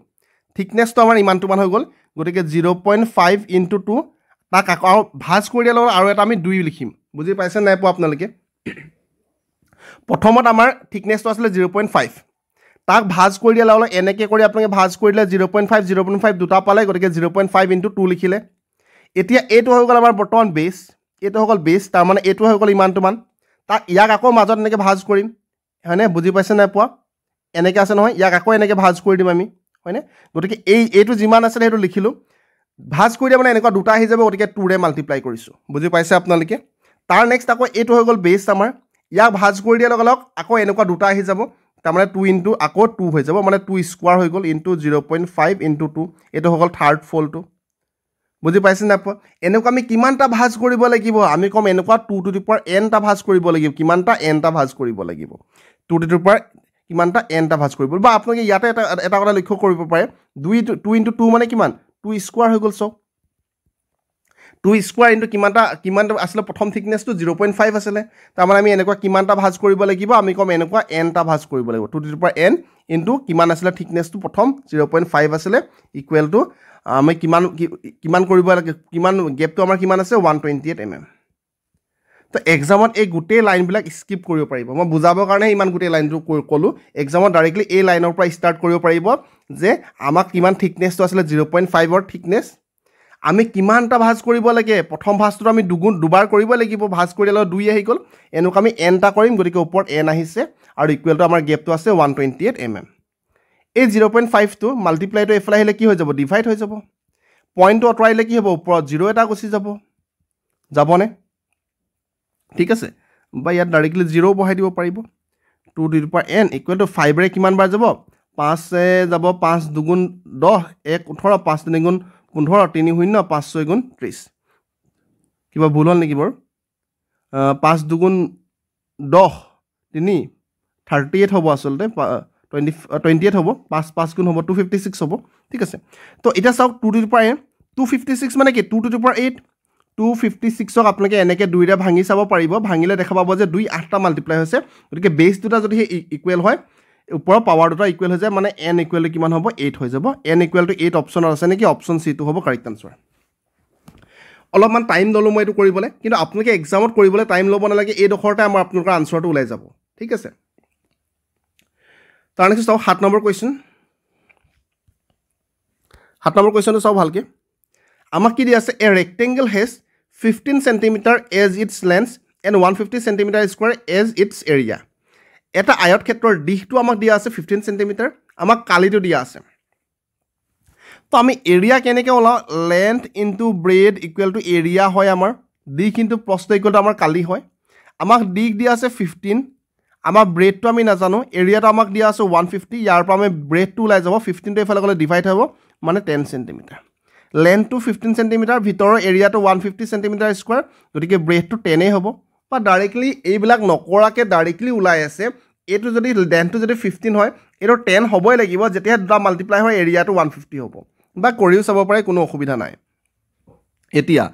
থিকনেসটো আমাৰ ইমানটো মান হৈ গল গতিকে 0.5 * 2 তাক আকৌ ভাজ কৰি দিয়া আৰু এটা আমি 2 লিখিম বুজি পাইছে না প আপোনালোকে প্ৰথমত আমাৰ থিকনেসটো আছিল 0.5 তাক ভাজ কৰি দিয়া লগে এনেকে কৰি আপোনালোকে ভাজ কৰি দিলে 0.5 দুটা পালে গতিকে 0.5 * 2 লিখিলে এতিয়া এটো হৈ গল আমাৰ বৰ্তমান বেস এটো হৈ গল বেস তাৰ মানে এটো হৈ গল ইমানটো মান তাক ইয়াক আকৌ মাজত এনেকে ভাজ কৰিম হয়নে বুজি পাইছে না পোৱা এনেকে আছে নহয় ইয়াক আকৌ এনেকে ভাজ কৰি দিম আমি হয়নে গতিকে এইটো যিমান আছে হেতু লিখিলো ভাজ কৰি দিয়া মানে এনেকুৱা দুটা আহি যাব গতিকে 2 ৰে মাল্টিপ্লাই কৰিছো বুজি পাইছে আপোনালোকে তাৰ নেক্সট আকৌ এটো হৈ গল বেস আমাৰ ইয়াক ভাজ কৰি দিয়া লগে আকৌ এনেকুৱা দুটা আহি যাব তাৰ মানে 2 * আকৌ 2 হৈ যাব মানে 2 স্কয়াৰ হৈ গল * 0.5 * 2 এটো হৈ গল থাৰ্ড ফোল্ডটো বুজি পাইছে না এনেকুৱা আমি কিমানটা ভাজ কৰিব লাগিব আমি কম এনেকুৱা 2 টু দি পাৱাৰ n টা ভাজ কৰিব লাগিব কিমানটা n টা ভাজ কৰিব লাগিব 2 টু দি পাৱাৰ কিমানটা n টা ভাজ কৰিব বা আপোনালোকে ইয়াতে এটা কথা লক্ষ্য কৰিব পাৰে 2 * 2 মানে কিমান 2 স্কয়াৰ হৈ গল সো 2 স্কয়াৰ * কিমানটা আসলে প্ৰথম থিকনেসটো 0.5 আছিল তাৰ মানে আমি এনেকুৱা কিমানটা ভাজ কৰিব লাগিব আমি কম এনেকুৱা n টা ভাজ কৰিব লাগিব 2 টু দি পাৱাৰ n * কিমান আছিল থিকনেসটো প্ৰথম 0.5 আছিল ইকুৱেল টু আমি কিমান কৰিব লাগে কিমান গেপটো আমাৰ কিমান আছে 128 mm তো এক্সামত এই গুটে লাইন বিলাক স্কিপ কৰিব পাৰিব মই বুজাবৰ কাৰণে ইমান গুটে লাইনটো কলো এক্সামত ডাইৰেক্টলি এই লাইনৰ পৰা ষ্টাৰ্ট কৰিব পাৰিব যে আমাক কিমান থিকনেসটো আছিল 0.5 ৰ থিকনেস আমি কিমানটা ভাজ কৰিব লাগে প্ৰথম ভাজটো আমি দুবাৰ কৰিব লাগিব ভাজ কৰিলে 2 আহি গল এনেকুৱা আমি n টা কৰিম গতিকে ওপৰত n আহিছে আৰু ইকুৱেল টু আমাৰ গেপটো আছে 128 mm এই 0.5 টো মাল্টিপ্লাই টু এফালে আহিলে কি হৈ যাব ডিভাইড হৈ যাব পইণ্টটো অতৰাইলে কি হ'ব ওপৰত 0 এটা গুছি যাবনে ঠিক আছে বা ইয়াত ডাইৰেক্টলি 0 বহাই দিব পাৰিব 2 to the power n equal to 5 ৰে কিমান বাৰ যাব 5 এ যাব 5 দুগুণ 10 1 18 5 3 গুণ 15 3 0 5 6 গুণ 30 কিবা ভুল হল নেকি বৰ 5 দুগুণ 10 3 38 হ'ব আসলতে 28 হ'ব 5 5 গুণ হ'ব 256 হ'ব ঠিক আছে তো এটা চাওক 2 টু দি পাৱাৰ n 256 মানে কি 2 টু দি পাৱাৰ 8 256 ক আপোনালোকে এনেকে 2 ৰে ভাঙি চাব পাৰিব ভাঙিলে দেখা পাব যে 2 8টা মাল্টিপ্লাই হৈছে গতিকে বেস দুটা যদি ইকুৱেল হয় ওপৰৰ পাৱাৰ দুটা ইকুৱেল হৈ যায় মানে n ইকুৱেল কিমান হ'ব 8 হৈ যাব n ইকুৱেল টু 8 অপচন আছে নেকি অপচন সি টো হ'ব কাৰেক্ট আনসাৰ অলপমান টাইম ললো মই এটো কৰিবলে কিন্তু আপোনালোকে এক্সামত কৰিবলে টাইম লব নালাগে এই দখৰতে আমাৰ আপোনালোকৰ আনসাৰটো ওলাই যাব ঠিক আছে তাৰ নেক্সট চাও 7 নম্বৰ কোৱেশ্চন 7 নম্বৰ কোৱেশ্চনটো চাও ভালকে আমাক কি দি আছে এ rectangle has 15 cm as its length and 150 cm square as its area এটা আয়ত ক্ষেত্ৰৰ দিশটো আমাক দিয়া আছে 15 cm আমাক কালিটো দিয়া আছে তো আমি এৰিয়া কেনেকৈ ওলাও length into bread equal to area হয় আমাৰ দিশ ইনটু প্ৰস্থ ইকুৱেল টু আমাৰ কালি হয় আমাক দিশ দিয়া আছে 15 আমাৰ ব্ৰেডটো আমি নাজানো এৰিয়াটো আমাক দিয়া আছে 150 ইয়াৰ পৰা আমি ব্ৰেডটো ওলাই যাব 15 টো এফালে গলে ডিভাইড হ'ব মানে 10 cm লেন্থ টু 15 cm ভিতৰৰ এৰিয়াটো 150 cm স্কয়াৰ গতিকে ব্ৰেডটো 10 এ হ'ব বা ডাইৰেক্টলি এইবিলাক নকৰাকে ডাইৰেক্টলি ওলাই আছে এটো যদি লেন্থটো যদি 15 হয় এটো 10 হ'বই লাগিব যেতিয়া দুটা মাল্টিপ্লাই হয় এৰিয়াটো 150 হ'ব বা কৰিও চাব পাৰে কোনো অসুবিধা নাই এতিয়া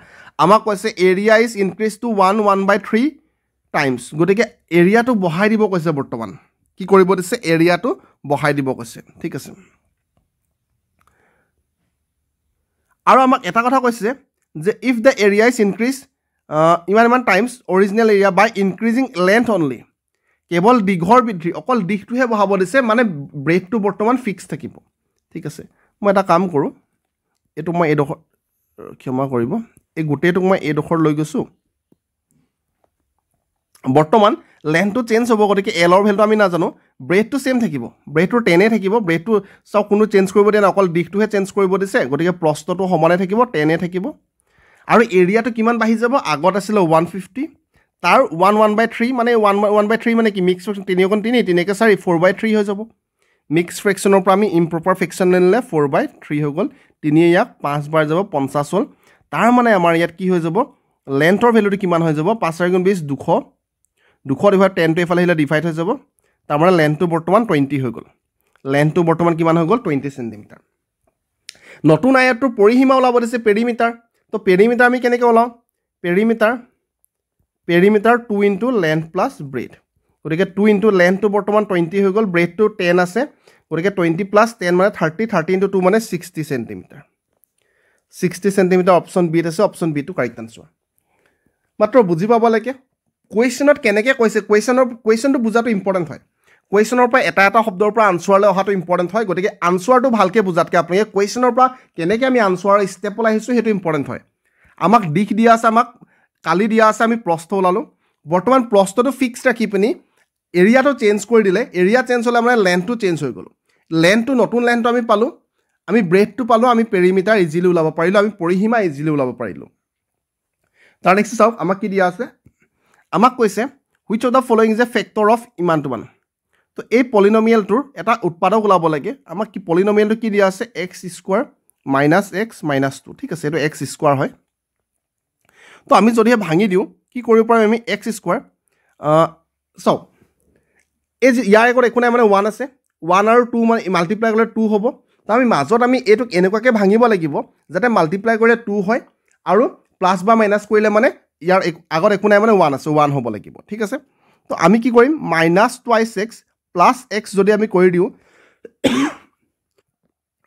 আমাক কৈছে area is increase to 1/3 times গতিকে এৰিয়াটো বঢ়াই দিব কৈছে বৰ্তমান কি কৰিব দিছে এৰিয়াটো বঢ়াই দিব কৈছে ঠিক আছে আৰু আমাক এটা কথা কৈছে যে if the area is increase ইমান টাইমছ অৰিজিনেল এৰিয়া বাই ইনক্ৰিজিং লেন্থ অনলি কেৱল দিঘৰ বৃদ্ধি অকল দিশটোহে বঢ়াব দিছে মানে ব্ৰেডটো বৰ্তমান ফিক্স থাকিব ঠিক আছে মই এটা কাম কৰো এটো মই এডোখৰ ক্ষমা কৰিব এই গুটেটোক মই এডোখৰ লৈ গৈছো বৰ্তমান লেন্থটো চেঞ্জ হ'ব গতিকে এল ৰ ভ্যালুটো আমি নাজানো ব্ৰেডটো সেম থাকিব ব্ৰেডটো 10 এ থাকিব ব্ৰেডটো সব কোনো চেঞ্জ কৰিব দিয়া না অকল দিশটোহে চেঞ্জ কৰিব দিছে গতিকে প্ৰস্থটো সমানে থাকিব 10 এ থাকিব আৰু এৰিয়াটো কিমান বাঢ়ি যাব আগত আছিল 150 তাৰ 1/3 মানে 1/3 মানে কি মিক্স ফ্ৰেকশ্যন 3 × 3 3 × 4 4/3 হৈ যাব মিক্স ফ্ৰেকশ্যনৰ পৰা আমি ইম্প্ৰপাৰ ফ্ৰেকশ্যন নিলে 4/3 হৈ গ'ল 3 ইয়াক 5 বাৰ যাব 50 হ'ল তাৰ মানে আমাৰ ইয়াত কি হৈ যাব লেন্থৰ ভ্যালুটো কিমান হৈ যাব 5 × 20 200 200 ডিভাইড 10 টো এফালে আহিলে ডিভাইড হৈ যাব তাৰ মানে লেন্থটো বৰ্তমান 20 হৈ গ'ল লেন্থটো বৰ্তমান কিমান হৈ গ'ল 20 সেন্টিমিটাৰ নতুন আয়াতটোৰ পৰিসীমা ওলাব দিছে পেৰিমিটাৰ তো পেৰিমিটাৰ আমি কেনেকৈ ওলাও perimeter 2 into length plus bread গতিকে 2 ইনটু লেন্থটো বৰ্তমান 20 হৈ গ'ল ব্ৰেডটো 10 আছে গতিকে 20 প্লাস 10 মানে 30 ইনটু 2 মানে 60 সেন্টিমিটাৰ 60 সেন্টিমিটাৰ অপচন বি আছে অপচন বি টো কাৰেক্ট আনসাৰ মাত্ৰ বুজি পাব লাগে কোৱেশ্চনত কেনেকৈ কৈছে কোৱেশ্চনটো বুজাটো ইম্পৰ্টেন্ট হয় কোৱেশ্চনৰ পৰা এটা শব্দৰ পৰা আনসাৰলৈ অহাটো ইম্পৰ্টেন্ট হয় গতিকে আনসাৰটো ভালকৈ বুজাতকৈ আপুনি কোৱেশ্চনৰ পৰা কেনেকৈ আমি আনসাৰৰ ষ্টেপলৈ আহিছো হেতু ইম্পৰ্টেন্ট হয় আমাক দিশ দিয়া আছে আমাক কালি দিয়া আছে আমি প্ৰস্থ ওলালো বৰ্তমান প্ৰস্থটো ফিক্স ৰাখি পিনি এৰিয়াটো চেঞ্জ কৰি দিলে এৰিয়া চেঞ্জ হ'লে মানে লেন্থটো চেঞ্জ হৈ গ'ল লেন্থটো নতুন লেন্থটো আমি পালো আমি ব্ৰেডটো পালো আমি পেৰিমিটাৰ ইজিলি ওলাব পাৰিলো আমি পৰিসীমা ইজিলি ওলাব পাৰিলো তাৰ নেক্সট চাওক আমাক কি দিয়া আছে আমাক কৈছে which of the following is a factor of ইমানটো মান তো এই পলিনমিয়েলটোৰ এটা উৎপাদক ওলাব লাগে আমাক কি পলিনমিয়েলটো কি দিয়া আছে x² - x - 2 ঠিক আছে এটো x² হয় তো আমি যদি ভাঙি দিও কি কৰিব পাৰিম আমি x² সো এই ইয়াৰ আগত একো নাই মানে 1 আছে 1 আৰু 2 মানে মাল্টিপ্লাই কৰিলে 2 হ'ব তো আমি মাজত আমি এটোক এনেকুৱাকৈ ভাঙিব লাগিব যাতে মাল্টিপ্লাই কৰিলে 2 হয় আৰু প্লাস বা মাইনাস কৰিলে মানে ইয়াৰ আগত একো নাই মানে 1 আছে 1 হ'ব লাগিব ঠিক আছে তো আমি কি কৰিম -2x + x যদি আমি কৰি দিও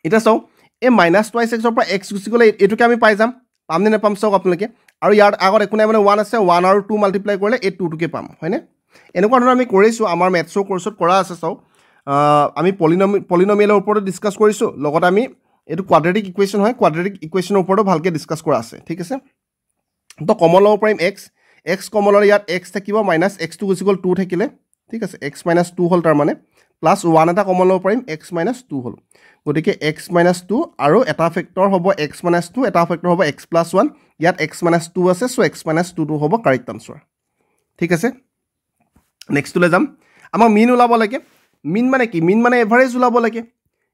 এটা চাও এই -2x ৰ পৰা x গুচি গলে এটোকে আমি পাই যাম পামনে নাপাম চাওক আপোনালোকে আৰু ইয়াৰ আগত একো নাই মানে 1 আছে 1 আৰু 2 মাল্টিপ্লাই কৰিলে এই 2 টোকে পাম হয়নে এনেকুৱা ধৰণৰ আমি কৰিছো আমাৰ মেথছৰ কোৰ্সত কৰা আছে চাওক আমি পলিনমিয়েলৰ ওপৰত ডিসকাস কৰিছো লগত আমি এটো কোৱাড্ৰেটিক ইকুৱেচন হয় কোৱাড্ৰেটিক ইকুৱেচনৰ ওপৰতো ভালকৈ ডিসকাস কৰা আছে ঠিক আছে তো কমন ল'ব পাৰিম x কমন ল'লে ইয়াত x থাকিব - x টো গুচি গ'ল 2 থাকিলে ঠিক আছে x - 2 হ'ল তাৰ মানে প্লাস 1 এটা কমন ল'ব পাৰিম x - 2 হ'ল গতিকে x - 2 আৰু এটা ফেক্টৰ হ'ব x - 2 এটা ফেক্টৰ হ'ব x + 1 ইয়াত x - 2 আছে সো x - 2 টো হ'ব কাৰেক্ট আনসাৰ ঠিক আছে নেক্সট লৈ যাম আমাক মিন ওলাব লাগে মিন মানে কি মিন মানে এভাৰেজ ওলাব লাগে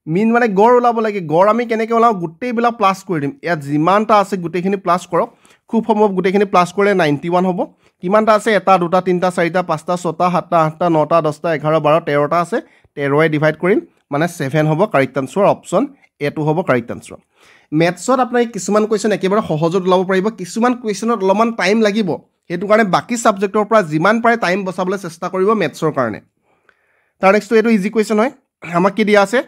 মিন মানে গড় ওলাব লাগে গড় আমি কেনেকৈ ওলাও গোটেইবিলাক প্লাস কৰি দিম ইয়াত যিমানটা আছে গোটেইখিনি প্লাস কৰক খুব সম্ভৱ গোটেইখিনি প্লাস কৰিলে 91 হ'ব কিমানটা আছে এটা দুটা তিনটা চাৰিটা পাঁচটা ছটা সাতটা আঠটা নটা 10টা 11 12 13টা আছে 13 ডিভাইড কৰিম মানে 7 হ'ব কাৰেক্ট আনসাৰ অপচন এ টো হ'ব কাৰেক্ট আনসাৰ মেথছত আপুনি কিছুমান কোৱেশ্চন একেবাৰে সহজত ওলাব পাৰিব কিছুমান কোৱেশ্চনত অলপমান টাইম লাগিব হেতু কাৰণে বাকি সাবজেক্টৰ পৰা যিমান পাৰে টাইম বচাবলৈ চেষ্টা কৰিব মেথছৰ কাৰণে তাৰ নেক্সট এটো ইজি কোৱেশ্চন হয় আমাক কি দিয়া আছে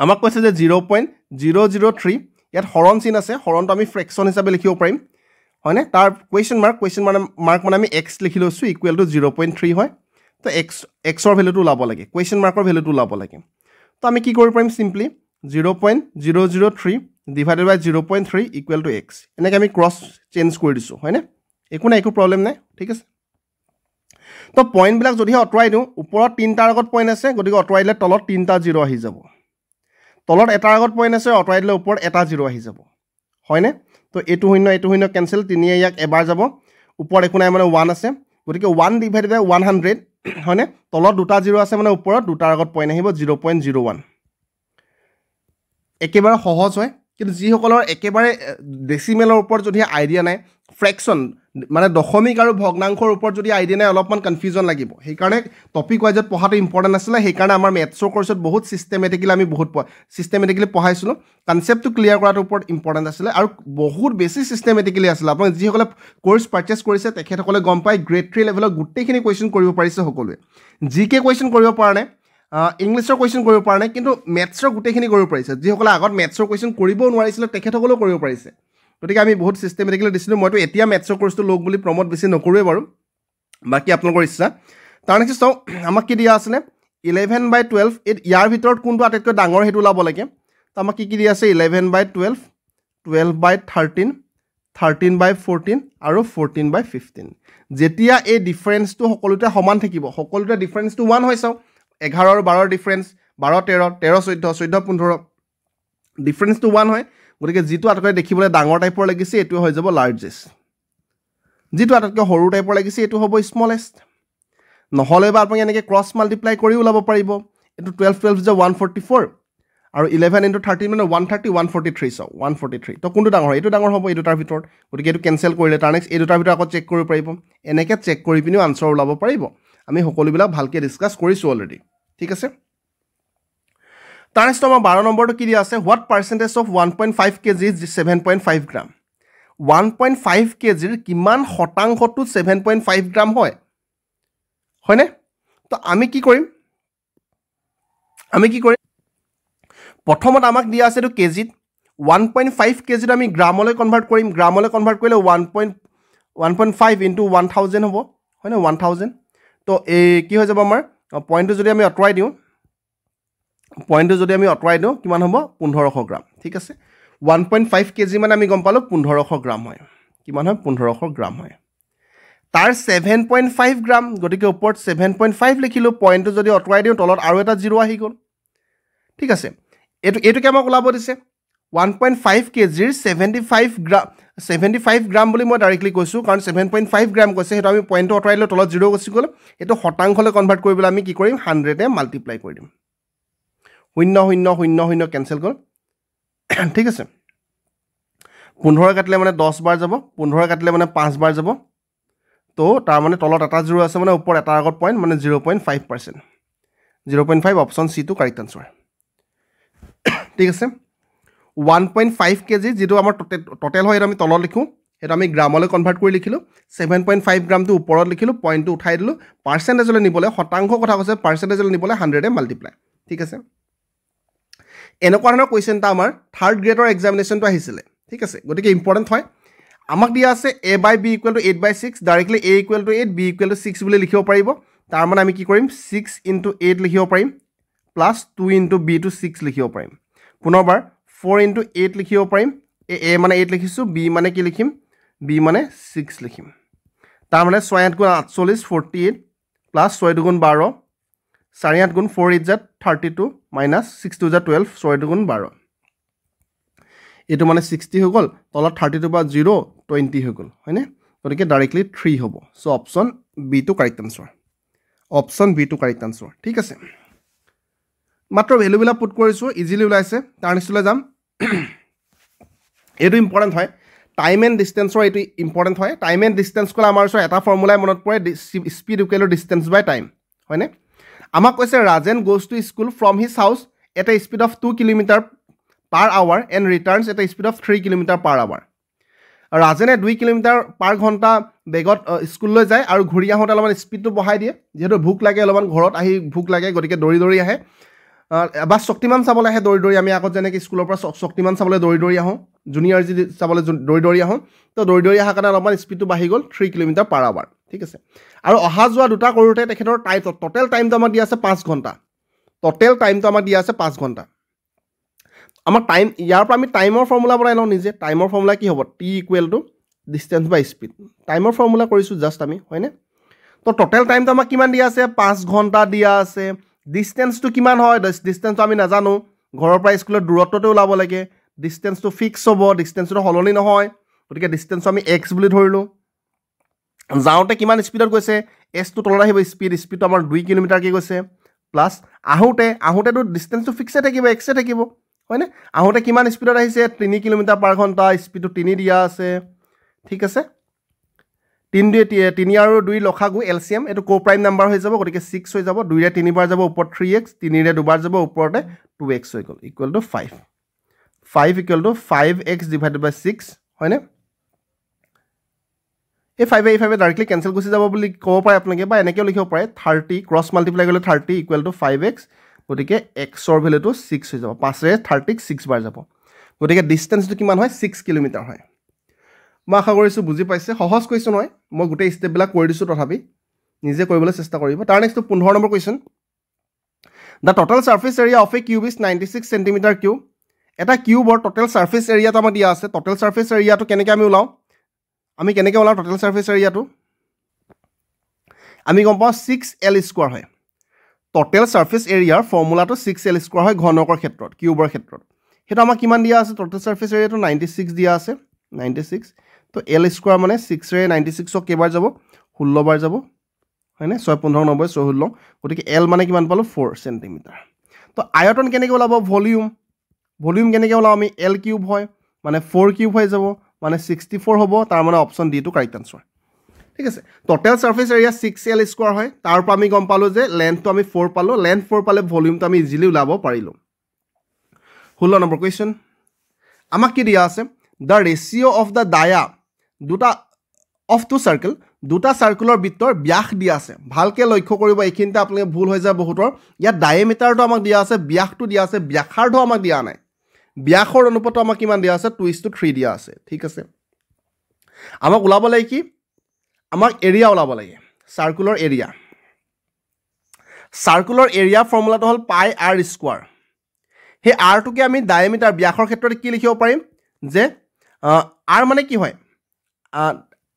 আমাক কৈছে যে 0.003 ইয়াত হৰণ চিন আছে হৰণটো আমি ফ্ৰেকশন হিচাপে লিখিব পাৰিম হয়নে তাৰ কোৱেশ্চন মাৰ্ক মানে আমি x লিখি লৈছো ইকুৱেল টু 0.3 হয় তো x ৰ ভ্যালুটো ওলাব লাগে কোৱেশ্চন মাৰ্কৰ ভ্যালুটো ওলাব লাগে তো আমি কি কৰিব পাৰিম simply 0.003 divided by 0.3 equal to x এনেকৈ আমি ক্ৰস চেঞ্জ কৰি দিছো হয়নে একো নাই একো প্ৰবলেম নাই ঠিক আছে তো পইণ্ট বিলাক যদি অতৰাই দিও ওপৰত তিনটাৰ আগত পইণ্ট আছে গতিকে অতৰাই দিলে তলত তিনটা 0 আহি যাব তলত এটাৰ আগত পইণ্ট আছে অতৰাই দিলে ওপৰত এটা 0 আহি যাব হয়নে তো এটো শূন্য কেনসেল 3 ইয়াক এবাৰ যাব ওপৰত একো নাই মানে 1 আছে গতিকে 1 ডিভাইডেড বাই 100 হয়নে তলত দুটা 0 আছে মানে ওপৰত দুটাৰ আগত পইণ্ট আহিব 0.01 একেবাৰে সহজ হয় কিন্তু যিসকলৰ একেবাৰে ডেসিমেলৰ ওপৰত যদি আইডিয়া নাই ফ্ৰেকশন মানে দশমিক আৰু ভগ্নাংশৰ ওপৰত যদি আইডিয়া নাই অলপমান কনফিউজন লাগিব সেই কাৰণে টপিক ওয়াইজত পঢ়াটো ইম্পৰ্টেন্ট আছিল সেই কাৰণে আমাৰ মেথছৰ কোৰ্সত বহুত সিস্টেমেটিক্যালি আমি বহুত সিস্টেমেটিক্যালি পঢ়াইছিলো কনসেপ্টটো ক্লিয়াৰ কৰাৰ ওপৰত ইম্পৰ্টেন্ট আছিল আৰু বহুত বেছি সিস্টেমেটিক্যালি আছিল আপুনি যিসকলে কোৰ্স পাৰচেজ কৰিছে তেখেতসকলে গম পায় গ্ৰেড 3 লেভেলৰ গোটেইখিনি কোৱেশ্চন কৰিব পাৰিছে সকলোৱে জিকে কোৱেশ্চন কৰিব পৰা নাই ইংলিছৰ কোৱেশ্চন কৰিব পৰা নাই কিন্তু মেথছৰ গোটেইখিনি কৰিব পাৰিছে যিসকলে আগত মেথছৰ কোৱেশ্চন কৰিবও নোৱাৰিছিল তেখেতসকলেও কৰিব পাৰিছে গতিকে আমি বহুত সিস্টেমেটিক্যালি দিছিলো মইতো এতিয়া মেথছৰ কোৰ্সটো লগ বুলি প্ৰমোট বেছি নকৰোৱে বাৰু বাকি আপোনালোকৰ ইচ্ছা তাৰ নেক্সট চাও আমাক কি দিয়া আছে 11/12 ইয়াৰ ভিতৰত কোনটো আটাইতকৈ ডাঙৰ হেতু ওলাব লাগে তো আমাক কি দিয়া আছে 11/12 12/13 13/14 আৰু 14/15 যেতিয়া এই ডিফাৰেন্সটো সকলোতে সমান থাকিব সকলোতে ডিফাৰেন্সটো 1 হয় চাও 11 আৰু 12 ডিফাৰেন্স 12 13 13 14 14 15 ডিফাৰেন্সটো 1 হয় গতিকে যেটো আটাইতকৈ দেখিবলৈ ডাঙৰ টাইপৰ লাগিছে এটো হৈ যাব লাৰ্জেষ্ট যেটো আটাতকৈ সৰু টাইপৰ লাগিছে এটো হ'ব স্মলেষ্ট নহলে বা আপুনি এনেকৈ ক্ৰছ মাল্টিপ্লাই কৰি ওলাব পাৰিব এটো 12 12 যে 144 আৰু 11 * 13 মানে 130 143 চাও 143 তো কোনটো ডাঙৰ হয় এটো ডাঙৰ হ'ব এই দুটাৰ ভিতৰত গতিকে এটো কেনসেল কৰিলে তাৰ নেক্সট এই দুটাৰ ভিতৰত আকৌ চেক কৰিব পাৰিব এনেকৈ চেক কৰি পিনিও আনসাৰ ওলাব পাৰিব আমি সকলোবিলাক ভালকে ডিসকাস কৰিছো অলৰেডি ঠিক আছে তাৰ নেক্সট আমাৰ 12 নম্বৰটো কি দিয়া আছে what percentage of 1.5 kg is 7.5 gram 1.5 kg কিমান শতাংশটো 7.5 গ্ৰাম হয় হয়নে তো আমি কি কৰিম প্ৰথমত আমাক দিয়া আছে এটো কেজিত 1.5 কেজিত আমি গ্ৰামলৈ কনভাৰ্ট কৰিম গ্ৰামলৈ কনভাৰ্ট কৰিলে 1.5 ইনটু 1000 হ'ব হয়নে 1000 তো এই কি হৈ যাব আমাৰ পইণ্টটো যদি আমি অতৰাই দিওঁ কিমান হ'ব 1500 গ্ৰাম ঠিক আছে 1.5 কেজি মানে আমি গম পালো 1500 গ্ৰাম হয় কিমান হয় 1500 গ্ৰাম হয় তাৰ 7.5 গ্ৰাম গতিকে ওপৰত 7.5 লিখিলো পইণ্টটো যদি অতৰাই দিওঁ তলত আৰু এটা জিৰো আহি গ'ল ঠিক আছে এটো কেমক ওলাব দিছে 1.5 কেজিৰ 75 গ্ৰাম বুলি মই ডাইৰেক্টলি কৈছো কাৰণ 7.5 গ্ৰাম কৈছে হেটো আমি পইণ্টটো অতৰাই দিলে তলত জিৰো গুচি গ'ল এটো শতাংশলৈ কনভাৰ্ট কৰিবলৈ আমি কি কৰিম 100 এ মাল্টিপ্লাই কৰি দিম 0.000 কেনসেল গ'ল ঠিক আছে 15 কাটিলে মানে 10 বাৰ যাব 15 কাটিলে মানে 5 বাৰ যাব তো তাৰ মানে তলত এটা জিৰো আছে মানে ওপৰত এটা আগত পইণ্ট মানে 0.5% 0.5 option C to correct answer ঠিক আছে 1.5 কেজি যেটো আমাৰ টোটাল হয় আমি তলত লিখো এটা আমি গ্ৰামলৈ কনভাৰ্ট কৰি লিখিলো 7.5 গ্ৰামটো ওপৰত লিখিলো পইণ্টটো উঠাই দিলো পাৰ্চেন্টেজলৈ নিবলৈ শতাংশ কথা কৈছে পাৰ্চেন্টেজলৈ নিবলৈ 100 এ মাল্টিপ্লাই ঠিক আছে এনেকুৱা ধৰণৰ কোৱেশ্চনটা আমাৰ থাৰ্ড গ্ৰেডৰ এক্সামিনেশনটো আহিছিলে ঠিক আছে গতিকে ইম্পৰ্টেন্ট হয় আমাক দিয়া আছে a/b = 8/6 ডাইৰেক্টলি a = 8 b = 6 বুলি লিখিব পাৰিব তাৰ মানে আমি কি কৰিম 6 * 8 লিখিব পাৰিম প্লাস 2 * b to 6 লিখিব পাৰিম পুনৰবাৰ 4 * 8 লিখিব পাৰিম a মানে 8 লিখিছো b মানে কি লিখিম b মানে 6 লিখিম তাৰ মানে 6 * 8 = 48 48 প্লাস 6 * 2 = 12 4 * 8 * 4 = 32 minus 6 * 2 = 12 6 * 2 = 12 এটো মানে 60 হৈ গ'ল তলত 32 বা 0 20 হৈ গ'ল হয়নে গতিকে ডাইৰেক্টলি 3 হ'ব so option B to correct answer ঠিক আছে মাত্ৰ ভ্যালুবিলাক পুট কৰিছো ইজিলি ওলাইছে তাৰ নিশ্চয় যাম এটো ইম্পৰ্টেন্ট হয় টাইম এণ্ড ডিসটেন্সৰ এটো ইম্পৰ্টেন্ট হয় টাইম এণ্ড ডিসটেন্স কলা আমাৰ ওচৰত এটা ফৰ্মুলাই মনত পৰে speed equal to distance by time হয়নে আমাক কৈছে Rajen goes to school from his house at a speed of 2 kilometre per hour and returns at a speed of 3 km per hour ৰাজেনে 2 কিলোমিটাৰ পাৰ ঘণ্টা বেগত স্কুললৈ যায় আৰু ঘূৰি আহোঁতে অলপমান স্পীডটো বঢ়াই দিয়ে যেহেতু ভোক লাগে অলপমান ঘৰত আহি ভোক লাগে গতিকে দৌৰি দৌৰি আহে বা শক্তিমান চাবলৈ আহে দৌৰি দৌৰি আমি আগত যেনেকৈ স্কুলৰ পৰা শক্তিমান চাবলৈ দৌৰি দৌৰি আহোঁ জুনিয়ৰ জি চাবলৈ দৌৰি দৌৰি আহোঁ তো দৌৰি দৌৰি অহাৰ কাৰণে অলপমান স্পীডটো বাঢ়ি গ'ল 3 কিলোমিটাৰ পাৰ আৱাৰ ঠিক আছে আৰু অহা যোৱা দুটা কৰোঁতে তেখেতৰ টোটেল টাইমটো আমাক দিয়া আছে 5 ঘণ্টা আমাৰ টাইম ইয়াৰ পৰা আমি টাইমৰ ফৰ্মুলা বনাই লওঁ নিজে টাইমৰ ফৰ্মুলা কি হ'ব t = ডিসটেন্স বাই স্পীড টাইমৰ ফৰ্মুলা কৰিছো জাস্ট আমি হয়নে তো টোটেল টাইমটো আমাক কিমান দিয়া আছে 5 ঘণ্টা দিয়া আছে ডিসটেন্সটো কিমান হয় ডিসটেন্সটো আমি নাজানো ঘৰৰ পৰা স্কুলৰ দূৰত্বটো ওলাব লাগে ডিসটেন্সটো ফিক্স হ'ব ডিসটেন্সটো হলনি নহয় গতিকে ডিসটেন্সটো আমি x বুলি ধৰিলো যাওঁতে কিমান স্পীডত গৈছে s টো তলত আহিব স্পীডটো আমাৰ 2 কিলোমিটাৰ কি গৈছে প্লাস আহোঁতেটো ডিসটেন্সটো ফিক্সে থাকিব x এ থাকিব হয়নে আহোঁতে কিমান স্পীডত আহিছে 3 কিলোমিটাৰ পাৰ ঘণ্টা স্পীডটো 3 দিয়া আছে ঠিক আছে 3 আৰু 2 লখাগু এলসিএম এটো কো প্ৰাইম নাম্বাৰ হৈ যাব গতিকে 6 হৈ যাব 2 ৰে 3 বাৰ যাব ওপৰত 3x 3 ৰে 2 বাৰ যাব ওপৰতে 2x হৈ গ'ল equal to 5 = 5x divided by 6 হয়নে এই 5 ডাইৰেক্টলি কেনসেল গুচি যাব বুলি ক'ব পাৰে আপোনালোকে বা এনেকৈ লিখিব পাৰে 30 ক্ৰছ মাল্টিপ্লাই কৰিলে 30 = 5x গতিকে x ৰ ভ্যালুটো 6 হৈ যাব 5 ৰে 30 6 বাৰ যাব গতিকে ডিসটেন্সটো কিমান হয় 6 কিলোমিটাৰ হয় মই আশা কৰিছো বুজি পাইছে সহজ কোৱেশ্চন হয় মই গোটেই ষ্টেপবিলাক কৰি দিছো তথাপি নিজে কৰিবলৈ চেষ্টা কৰিব তাৰ next 15 number question The total surface area of a cube is 96 centimeter cube এটা কিউবৰ টোটাল সাৰফেস এৰিয়াটো আমাৰ দিয়া আছে টোটাল সাৰফেস এৰিয়াটো কেনেকৈ আমি ওলাও টোটাল সাৰফেস এৰিয়াটো আমি গম পাওঁ 6l² হয় টোটাল সাৰফেস এৰিয়াৰ ফৰ্মুলাটো 6l² হয় ঘনকৰ ক্ষেত্ৰত কিউবৰ ক্ষেত্ৰত হেতু আমাক কিমান দিয়া আছে টোটাল সাৰফেস এৰিয়াটো 96 দিয়া আছে 96 তো L স্কোৱাৰ মানে 6ৰে 96ক কেইবাৰ যাব 16 বাৰ যাব হয়নে 6 15 90 16 গতিকে L মানে কিমান পালো 4 সেন্টিমিটাৰ তো আয়তন কেনেকৈ ওলাব ভলিউম কেনেকৈ ওলাম আমি L কিউব হয় মানে 4 কিউব হৈ যাব মানে 64 হ'ব তাৰ মানে option D to correct answer ঠিক আছে total surface area 6L square হয় তাৰ পৰা আমি গম পালো যে লেন্থটো আমি 4 পালো লেন্থ 4 পালে ভলিউমটো আমি ইজিলি উলাব পাৰিলো 16 নম্বৰ কোৱেশ্চন আমাক কি দিয়া আছে the ratio of the dia দুটা of two circle দুটা সার্কুলার বৃত্তৰ ব্যাস দিয়া আছে ভালকে লক্ষ্য কৰিব এইখিনতে আপোনালোকে ভুল হৈ যায় বহুতৰ ইয়াত ডায়ামিটাৰটো আমাক দিয়া আছে ব্যাসটো দিয়া আছে ব্যাসাৰ্ধ আমাক দিয়া নাই ব্যাসৰ অনুপাত আমাক কিমান দিয়া আছে 2:3 দিয়া আছে ঠিক আছে আমাক ওলাব লাগে কি আমাক এৰিয়া ওলাব লাগে সাৰ্কুলাৰ এৰিয়া ফৰ্মুলাটো হল পাই r স্কয়াৰ হে r টোকে আমি ডায়ামিটাৰ ব্যাসৰ ক্ষেত্ৰত কি লিখিব পাৰিম যে r মানে কি হয়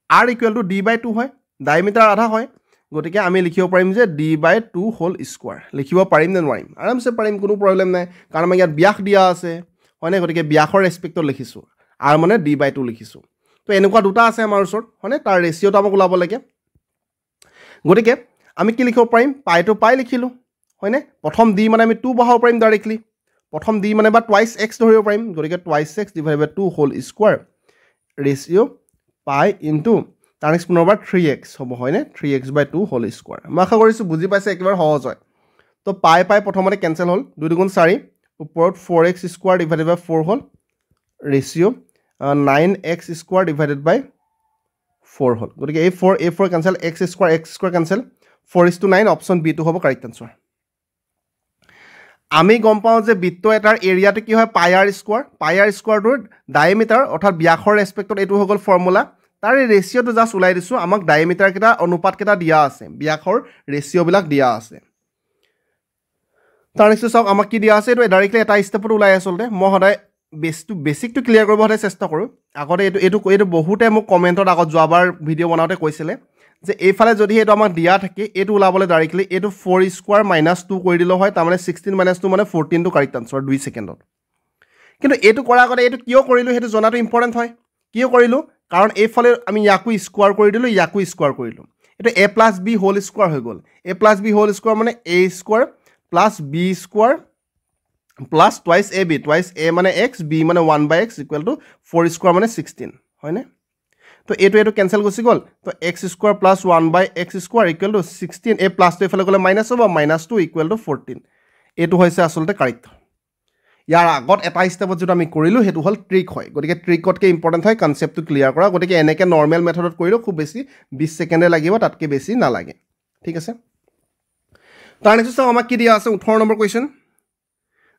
r equal to d/2 হয় ডায়ামিটাৰ আধা হয় গতিকে আমি লিখিব পাৰিম যে d/2 হোল স্কয়াৰ লিখিব পাৰিম নে নোৱাৰিম আৰামসে পাৰিম কোনো প্ৰবলেম নাই কাৰণ আমি ইয়াত ব্যাস দিয়া আছে হয়নে গতিকে ব্যাসৰ ৰেসপেক্টত লিখিছো r মানে d/2 লিখিছো তো এনেকুৱা দুটা আছে আমাৰ ওচৰত হয়নে তাৰ ৰেশিওটো আমাক ওলাব লাগে গতিকে আমি কি লিখিব পাৰিম পাই টু পাই লিখিলো হয়নে প্ৰথম d মানে আমি 2 বহাব পাৰিম ডাইৰেক্টলি প্ৰথম d মানে বা টুৱাইস x ধৰিব পাৰিম গতিকে টুৱাইস x ডিভাইডেড বাই 2 হোল স্কয়াৰ ৰেশিও পাই ইনটু তাৰ নেক্সট পুনৰবাৰ 3x হ'ব হয়নে 3x/2 হোল স্কয়াৰ মই আশা কৰিছো বুজি পাইছে একেবাৰে সহজ হয় তো পাই প্ৰথমতে কেনসেল হ'ল 2 2 4 ওপৰত 4x স্কয়াৰ ডিভাইডেড বাই 4 হ'ল ৰেশিও 9x স্কয়াৰ ডিভাইডেড বাই 4 হ'ল গতিকে a4 cancel x square cancel 4:9 option B টো হ'ব কাৰেক্ট আনসাৰ আমি গম পাওঁ যে বৃত্ত এটাৰ এৰিয়াটো কি হয় পাই r স্কয়াৰটোৰ ডায়ামিটাৰ অৰ্থাৎ ব্যাসৰ ৰেসপেক্টত এটো হৈ গল ফৰ্মুলা তাৰ ৰেশিওটো জাস্ট উলাই দিছো আমাক ডায়ামিটাৰ কেটা অনুপাত কেটা দিয়া আছে ব্যাসৰ ৰেশিও বিলাক দিয়া আছে তাৰ নেক্সট চাওক আমাক কি দিয়া আছে এটো ডাইৰেক্টলি এটা স্টেপত উলাই আসলতে মই সদায় বেসিকটো ক্লিয়াৰ কৰিব সদায় চেষ্টা কৰো আগতে এটো বহুতে মোক কমেন্টত আগত যোৱাবাৰ ভিডিও বনাওতে কৈছিলে যে এইফালে যদি এটো আমাক দিয়া থাকে এটো উলাবলে ডাইৰেক্টলি এটো 4 স্কয়াৰ - 2 কৰি দিলো হয় তাৰ মানে 16 - 2 মানে 14 টো কাৰেক্ট আনসাৰ 2 সেকেন্ডত কিন্তু এটো কৰা আগতে এটো কিয় কৰিলো হেতু জনাটো ইম্পৰ্টেন্ট হয় কিয় কৰিলো কাৰণ এইফালে আমি ইয়াকু স্কয়াৰ কৰি দিলো এটো a + b হোল স্কয়াৰ হৈ গল a + b হোল স্কয়াৰ মানে a square + b square plus twice ab twice a মানে x b মানে 1/x = 4 স্কয়াৰ মানে 16 হয়নে তো এটো কেনসেল গুছি গল তো x square plus 1/x square equal to 16 a plus টো এফালে গলে মাইনাস হ'ব -2 ইকুৱেল টু 14 এটো হৈছে আসলতে কাৰেক্ট ইয়াৰ আগত এটা স্টেপত যেটো আমি কৰিলো হেতু হল ট্ৰিক হয় গতিকে ট্ৰিকতকে ইম্পৰ্টেন্ট হয় কনসেপ্টটো ক্লিয়াৰ কৰা গতিকে এনেকে নৰমাল মেথডত কৰিলো খুব বেছি 20 সেকেন্ডে লাগিব তাতকে বেছি না লাগে ঠিক আছে তাৰ নেক্সট চাও আমাক কি দিয়া আছে 18 number question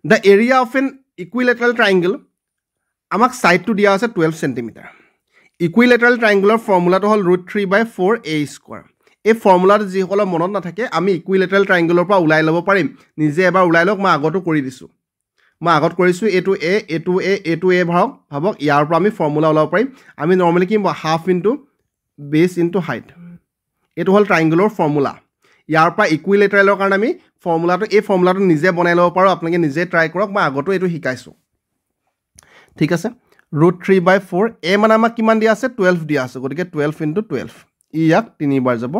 the area of an equilateral triangle আমাক সাইডটো দিয়া আছে 12 সেন্টিমিটাৰ ইকুইলেটাৰাল ট্ৰায়াঙ্গুলাৰ ফৰ্মুলাটো হল √3/4a স্কয়াৰ এই ফৰ্মুলাটো যি হল মনত না থাকে আমি ইকুইলেটাৰাল ট্ৰায়াঙ্গুলাৰ পৰা উলাই লব পাৰিম নিজে এবাৰ উলাই লওক মই আগতো কৰি দিছো মই আগত কৰিছো এটো a ভাবক ইয়াৰ পৰা আমি ফৰ্মুলা উলাব পাৰিম আমি নরমালি কি half into base into height এটো হল ট্রায়াঙ্গুলার ফর্মুলা ইয়াৰ পৰা ইকুইলেটাৰালৰ কাৰণে আমি ফৰ্মুলাটো নিজে বনাই লব পাৰো আপোনালোকে নিজে ট্ৰাই কৰক মই আগতো এটো শিকাইছো ঠিক আছে √3/4 a মানে আমাক কিমান দিয়া আছে 12 দিয়া আছে গতিকে 12 * 12 ইয়াক 3 বাৰ যাব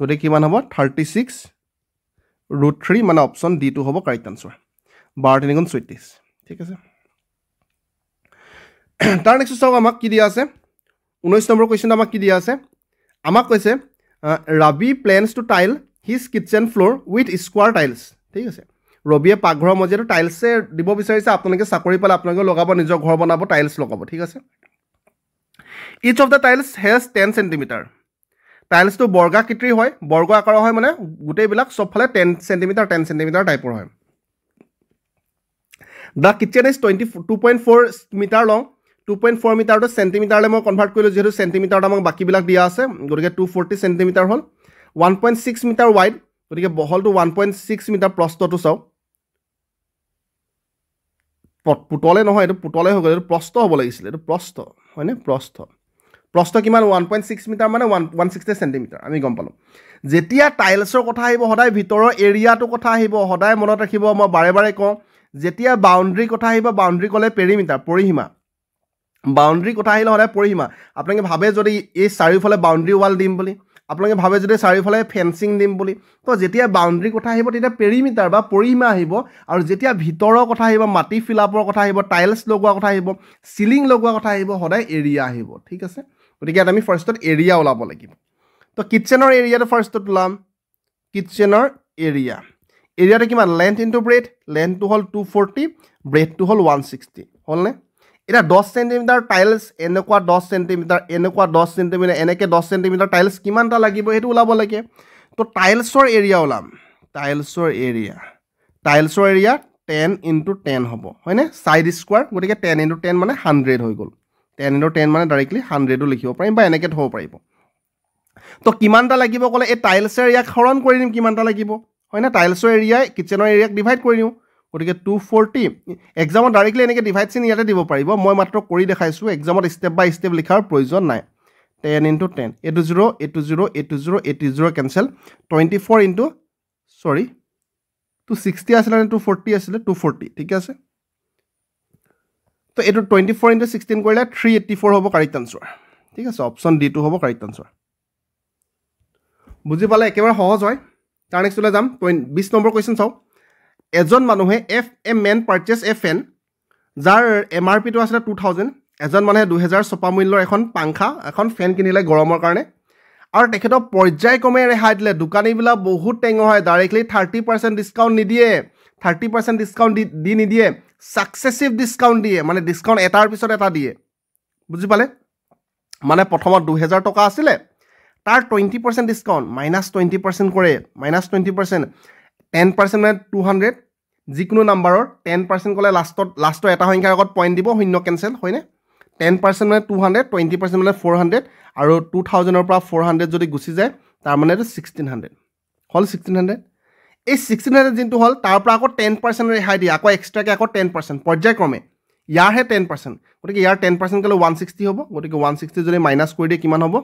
গতিকে কিমান হ'ব 36 √3 মানে অপচন ডি টো হ'ব কাৰেক্ট আনসাৰ 12 3 * 36 ঠিক আছে তাৰ নেক্সট চাও আমাক কি দিয়া আছে 19 নম্বৰ কোৱেশ্চন আমাক কি দিয়া আছে আমাক কৈছে Ravi plans to tile his kitchen floor with square tiles ঠিক আছে ৰবিয়ে পাকঘৰৰ মজিয়াটো টাইলসে দিব বিচাৰিছে আপোনালোকে চাকৰি পালে আপোনালোকে লগাব নিজৰ ঘৰ বনাব টাইলস লগাব ঠিক আছে each of the tiles has 10 centimetre টাইলসটো বৰ্গাকৃতিৰ হয় বৰ্গ আকাৰৰ হয় মানে গুটেই বিলাক সবফালে 10 সেন্টিমিটাৰ টাইপৰ হয় দা কিচেন ইজ 2.4 মিটাৰ লং 2.4 মিটাৰটো সেন্টিমিটাৰলে মই কনভাৰ্ট কৰিলো যেহেতু সেন্টিমিটাৰত আমাক বাকি বিলাক দিয়া আছে গতিকে 240 সেন্টিমিটাৰ হল 1.6 মিটাৰ ওয়াইড গতিকে বহলটো 1.6 মিটাৰ প্ৰস্থটো চাও পুতলে নহয় এটো পুতলে হৈ গল এটো প্ৰস্থ হ'ব লাগিছিল এটো প্ৰস্থ হয়নে প্ৰস্থ কিমান 1.6 মিটাৰ মানে 160 সেন্টিমিটাৰ আমি গম পালো যেতিয়া টাইলছৰ কথা আহিব সদায় ভিতৰৰ এৰিয়াটো কথা আহিব সদায় মনত ৰাখিব মই বাৰে বাৰে কওঁ যেতিয়া বাউন্ডাৰী কথা আহিব বাউন্ডাৰী কলে পেৰিমিটাৰ পৰিসীমা বাউণ্ডাৰী কথা আহিলে সদায় পৰিসীমা আপোনালোকে ভাবে যদি এই চাৰিওফালে বাউণ্ডাৰী ৱাল দিম বুলি আপোনালোকে ভাবে যদি চাৰিওফালে ফেন্সিং দিম বুলি তো যেতিয়া বাউণ্ডাৰী কথা আহিব তেতিয়া পেৰিমিটাৰ বা পৰিসীমা আহিব আৰু যেতিয়া ভিতৰৰ কথা আহিব মাটি ফিলাপৰ কথা আহিব টাইলছ লগোৱা কথা আহিব চিলিং লগোৱা কথা আহিব সদায় এৰিয়া আহিব ঠিক আছে গতিকে আমি ফাৰ্ষ্টত এৰিয়া ওলাব লাগিব তো কিটচেনৰ এৰিয়াটো ফাৰ্ষ্টত ওলাম কিটচেনৰ এৰিয়াটো কিমান লেন্থ ইনটু ব্ৰেথ লেন্থটো হ'ল 240 ব্ৰেথটো হ'ল 160 হ'লনে এটা 10 সেন্টিমিটাৰ টাইলছ এনেকুৱা 10 সেন্টিমিটাৰ এনেকুৱা 10 সেন্টিমিটাৰ এনেকৈ 10 সেন্টিমিটাৰ টাইলছ কিমানটা লাগিব সেইটো ওলাব লাগে তো টাইলছৰ এৰিয়া ওলাম টাইলছৰ এৰিয়া 10 ইনটু 10 হ'ব হয়নে সাইড স্কোৱাৰ গতিকে 10 ইনটু 10 মানে 100 হৈ গ'ল 10 ইনটু 10 মানে ডাইৰেক্টলি 100ও লিখিব পাৰিম বা এনেকৈ থ'ব পাৰিব তো কিমানটা লাগিব ক'লে এই টাইলছৰ এৰিয়াক হৰণ কৰি দিম কিমানটা লাগিব হয়নে টাইলছৰ এৰিয়াই কিটচেনৰ এৰিয়াক ডিভাইড কৰি দিওঁ গতিকে 240 এক্সামত ডাইৰেক্টলি এনেকৈ ডিভাইড চিন ইয়াতে দিব পাৰিব মই মাত্ৰ কৰি দেখাইছোঁ এক্সামত ষ্টেপ বাই ষ্টেপ লিখাৰ প্ৰয়োজন নাই 10 ইনটু 10 এইটো 0 এইটো 0 এইটো 0 এইটো 0 কেনচেল 24 ইনটু সৰি 260 আছিলে নে 240 আছিলে 240 ঠিক আছে তো এইটো 24 ইনটু 16 কৰিলে 384 হ'ব কাৰেক্ট আনসাৰ ঠিক আছে অপশ্যন ডি টো হ'ব কাৰেক্ট আনসাৰ বুজি পালে একেবাৰে সহজ হয় তাৰ নেক্সটলৈ যাম 20 নম্বৰ কুৱেশ্যন চাওক এজন মানুহে এ মেন পাৰ্চেজ এ ফেন যাৰ MRP টো আছিলে 2000 এজন মানুহে 2000 ছপা মূল্যৰ এখন ফেন কিনিলে গৰমৰ কাৰণে আৰু তেখেতৰ পৰ্যায়ক্ৰমে ৰেহাই দিলে দোকানীবিলাক বহুত টেঙৰ হয় ডাইৰেক্টলি 30% ডিছকাউণ্ট নিদিয়ে 30% ডিছকাউণ্ট দি নিদিয়ে সাকসেসিভ ডিছকাউণ্ট দিয়ে মানে ডিছকাউণ্ট এটাৰ পিছত এটা দিয়ে বুজি পালে মানে প্ৰথমত 2000 টকা আছিলে তাৰ 20% ডিছকাউণ্ট -20% কৰে -20% 10% মানে 200 যিকোনো নাম্বাৰৰ 10% ক'লে লাষ্টৰ এটা সংখ্যাৰ আগত পইণ্ট দিব শূন্য কেনচেল হয়নে 10% মানে 200 20% মানে 400 আৰু 2000ৰ পৰা 400 যদি গুচি যায় তাৰ মানে এইটো 1600 হ'ল 1600 এই 1600 যিটো হ'ল তাৰ পৰা আকৌ 10% ৰেহাই দিয়ে আকৌ এক্সট্ৰাকে আকৌ 10% পৰ্যায়ক্ৰমে ইয়াৰহে 10% গতিকে ইয়াৰ 10% ক'লে 160 হ'ব গতিকে 160 যদি মাইনাছ কৰি দিয়ে কিমান হ'ব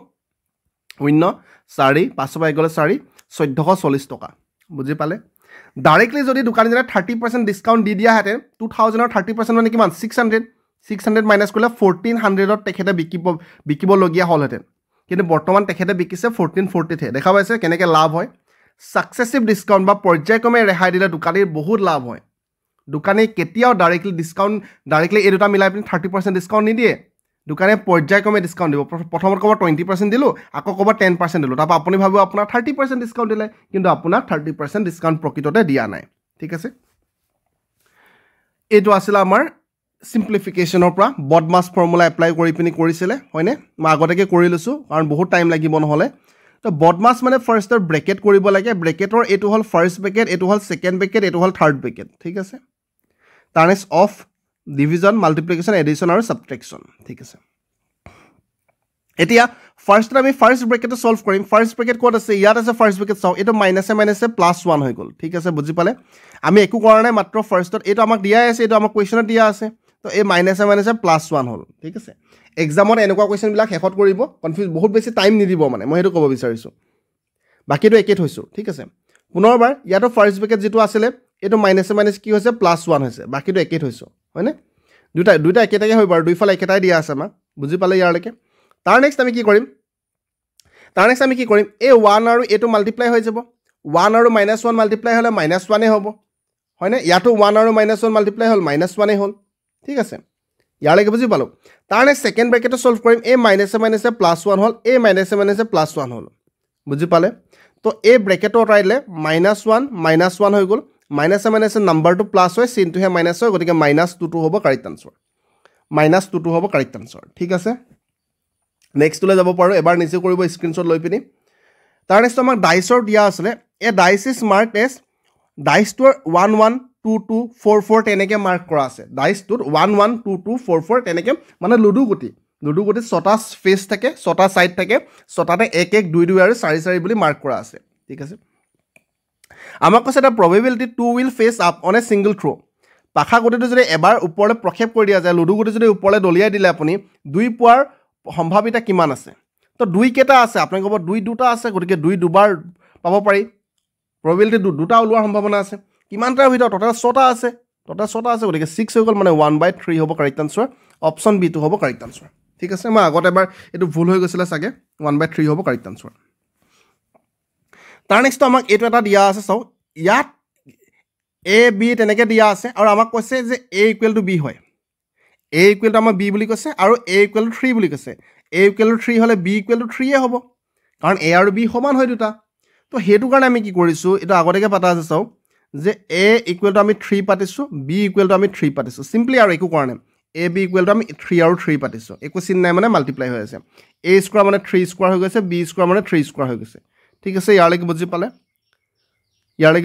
0 4 5 পৰা গ'লে 4 1440 টকা বুজি পালে ডাইৰেক্টলি যদি দোকানীজনে 30% ডিছকাউণ্ট দি দিয়া হেঁতেন 2000ৰ 30% মানে কিমান 600 মাইনাছ কৰিলে 1400ত তেখেতে বিকিবলগীয়া হ'লহেঁতেন কিন্তু বৰ্তমান তেখেতে বিকিছে 1440তে দেখা পাইছে কেনেকৈ লাভ হয় সাকসেসিভ ডিছকাউণ্ট বা পৰ্যায়ক্ৰমে ৰেহাই দিলে দোকানীৰ বহুত লাভ হয় দোকানী কেতিয়াও ডাইৰেক্টলি এই দুটা মিলাই পিনি 30% ডিছকাউণ্ট নিদিয়ে দোকানে পৰ্যায়ক্ৰমে ডিছকাউণ্ট দিব প্ৰথমত ক'ব 20% দিলোঁ আকৌ ক'ব 10% দিলোঁ তাৰপৰা আপুনি ভাবিব আপোনাৰ 30% ডিছকাউণ্ট দিলে কিন্তু আপোনাৰ 30% ডিছকাউণ্ট প্ৰকৃততে দিয়া নাই ঠিক আছে এইটো আছিল আমাৰ সিম্পলিফিকেশ্যনৰ পৰা বডমাছ ফৰ্মুলা এপ্লাই কৰি পিনি কৰিছিলে হয়নে মই আগতেকে কৰি লৈছোঁ কাৰণ বহুত টাইম লাগিব নহ'লে তো বডমাছ মানে ফাৰ্ষ্টৰ ব্ৰেকেট কৰিব লাগে ব্ৰেকেটৰ এইটো হ'ল ফাৰ্ষ্ট ব্ৰেকেট এইটো হ'ল ছেকেণ্ড ব্ৰেকেট এইটো হ'ল থাৰ্ড ব্ৰেকেট ঠিক আছে তাৰ next of division multiplication addition আৰু ছাবট্ৰেকশ্যন ঠিক আছে এতিয়া ফাৰ্ষ্টত আমি ফাৰ্ষ্ট ব্ৰেকেটটো সলভ কৰিম ফাৰ্ষ্ট ব্ৰেকেট ক'ত আছে ইয়াত আছে ফাৰ্ষ্ট ব্ৰেকেট চাওঁ এইটো মাইনাছে +1 হৈ গ'ল ঠিক আছে বুজি পালে আমি একো কৰা নাই মাত্ৰ ফাৰ্ষ্টত এইটো আমাক দিয়াই আছে এইটো আমাক কুৱেশ্যনত দিয়া আছে তো এই মাইনাছে +1 হ'ল ঠিক আছে এক্সামত এনেকুৱা কুৱেশ্যনবিলাক শেষত কৰিব কনফিউজ বহুত বেছি টাইম নিদিব মানে মই সেইটো ক'ব বিচাৰিছোঁ বাকীটো একেই থৈছোঁ ঠিক আছে পুনৰবাৰ ইয়াতো ফাৰ্ষ্ট ব্ৰেকেট যিটো আছিলে এইটো মাইনাছে কি হৈছে +1 হৈছে বাকীটো একেই থৈছোঁ হয়নে দুটা একেটাকে হৈ বাৰু দুইফালে একেটাই দিয়া আছে আমাক বুজি পালে ইয়াৰলৈকে তাৰ নেক্সট আমি কি কৰিম এই 1 আৰু এইটো মাল্টিপ্লাই হৈ যাব 1 আৰু -1 মাল্টিপ্লাই হ'লে -1 হ'ব হয়নে ইয়াতো 1 আৰু -1 মাল্টিপ্লাই হ'ল -1 হ'ল ঠিক আছে ইয়াৰলৈকে বুজি পালোঁ তাৰ নেক্সট ছেকেণ্ড ব্ৰেকেটটো সলভ কৰিম এই মাইনাছে +1 হ'ল এই মাইনাছে +1 হ'ল বুজি পালে তো এই ব্ৰেকেটটো আঁতৰাই দিলে -1 হৈ গ'ল মাইনাছে নাম্বাৰটো প্লাছ হয় চিনটোহে মাইনাছ হয় গতিকে -2 হ'ব কাৰেক্ট আনসাৰ ঠিক আছে নেক্সটলৈ যাব পাৰোঁ এবাৰ নিজে কৰিব স্ক্ৰীনশ্বট লৈ পিনি তাৰ নেক্সট আমাক ডাইচৰ দিয়া আছিলে এই ডাইচ ইজ মাৰ্কড এজ ডাইচটোৰ 1 1 2 2 4 4 তেনেকৈ মাৰ্ক কৰা আছে ডাইচটোত 1 1 2 2 4 4 তেনেকৈ মানে লুডু গুটি 6টা ফেচ থাকে 6টা ছাইড থাকে 6টাতে 1 1 2 2 আৰু 4 4 বুলি মাৰ্ক কৰা আছে ঠিক আছে আমাক কৈছে এটা probability 2 will face up on a single throw' পাখা গুটিটো যদি এবাৰ ওপৰলৈ প্ৰক্ষেপ কৰি দিয়া যায় লুডু গুটি যদি ওপৰলৈ দলিয়াই দিলে আপুনি 2 পোৱাৰ সম্ভাৱিতা কিমান আছে তো 2 কেইটা আছে আপুনি ক'ব 2 দুটা আছে গতিকে 2 দুবাৰ পাব পাৰি প্ৰবেবিলিটি দুটা ওলোৱাৰ সম্ভাৱনা আছে কিমানটাৰ ভিতৰত টোটেল 6টা আছে টোটাল 6টা আছে গতিকে 6 হৈ গ'ল মানে 1/3 হ'ব কাৰেক্ট আনসাৰ অপচন বি টো হ'ব কাৰেক্ট আনসাৰ ঠিক আছে মই আগতে এবাৰ এটো ভুল হৈ গৈছিল চাগে 1/3 হ'ব কাৰেক্ট আনসাৰ তাৰ নেক্সট আমাক এটো এটা দিয়া আছে চাও ইয়াত a b তেনেকে দিয়া আছে আৰু আমাক কৈছে যে a = b হয় a = আমাৰ b বুলি কৈছে আৰু a = 3 বুলি কৈছে a = 3 হলে b = 3 এ হ'ব কাৰণ a আৰু b সমান হয় দুটা তো হেতু কাৰণে আমি কি কৰিছো এটা আগতেকে পাতা আছে চাও যে a = আমি 3 পাতিছো b = আমি 3 পাতিছো সিম্পলি আৰু একো কৰা নাই a b = আমি 3 আৰু 3 পাতিছো একো চিন নাই মানে মাল্টিপ্লাই হৈ আছে a স্কয়াৰ মানে 3 স্কয়াৰ হৈ গৈছে b স্কয়াৰ মানে 3 স্কয়াৰ হৈ গৈছে ঠিক আছে ইয়ালৈকে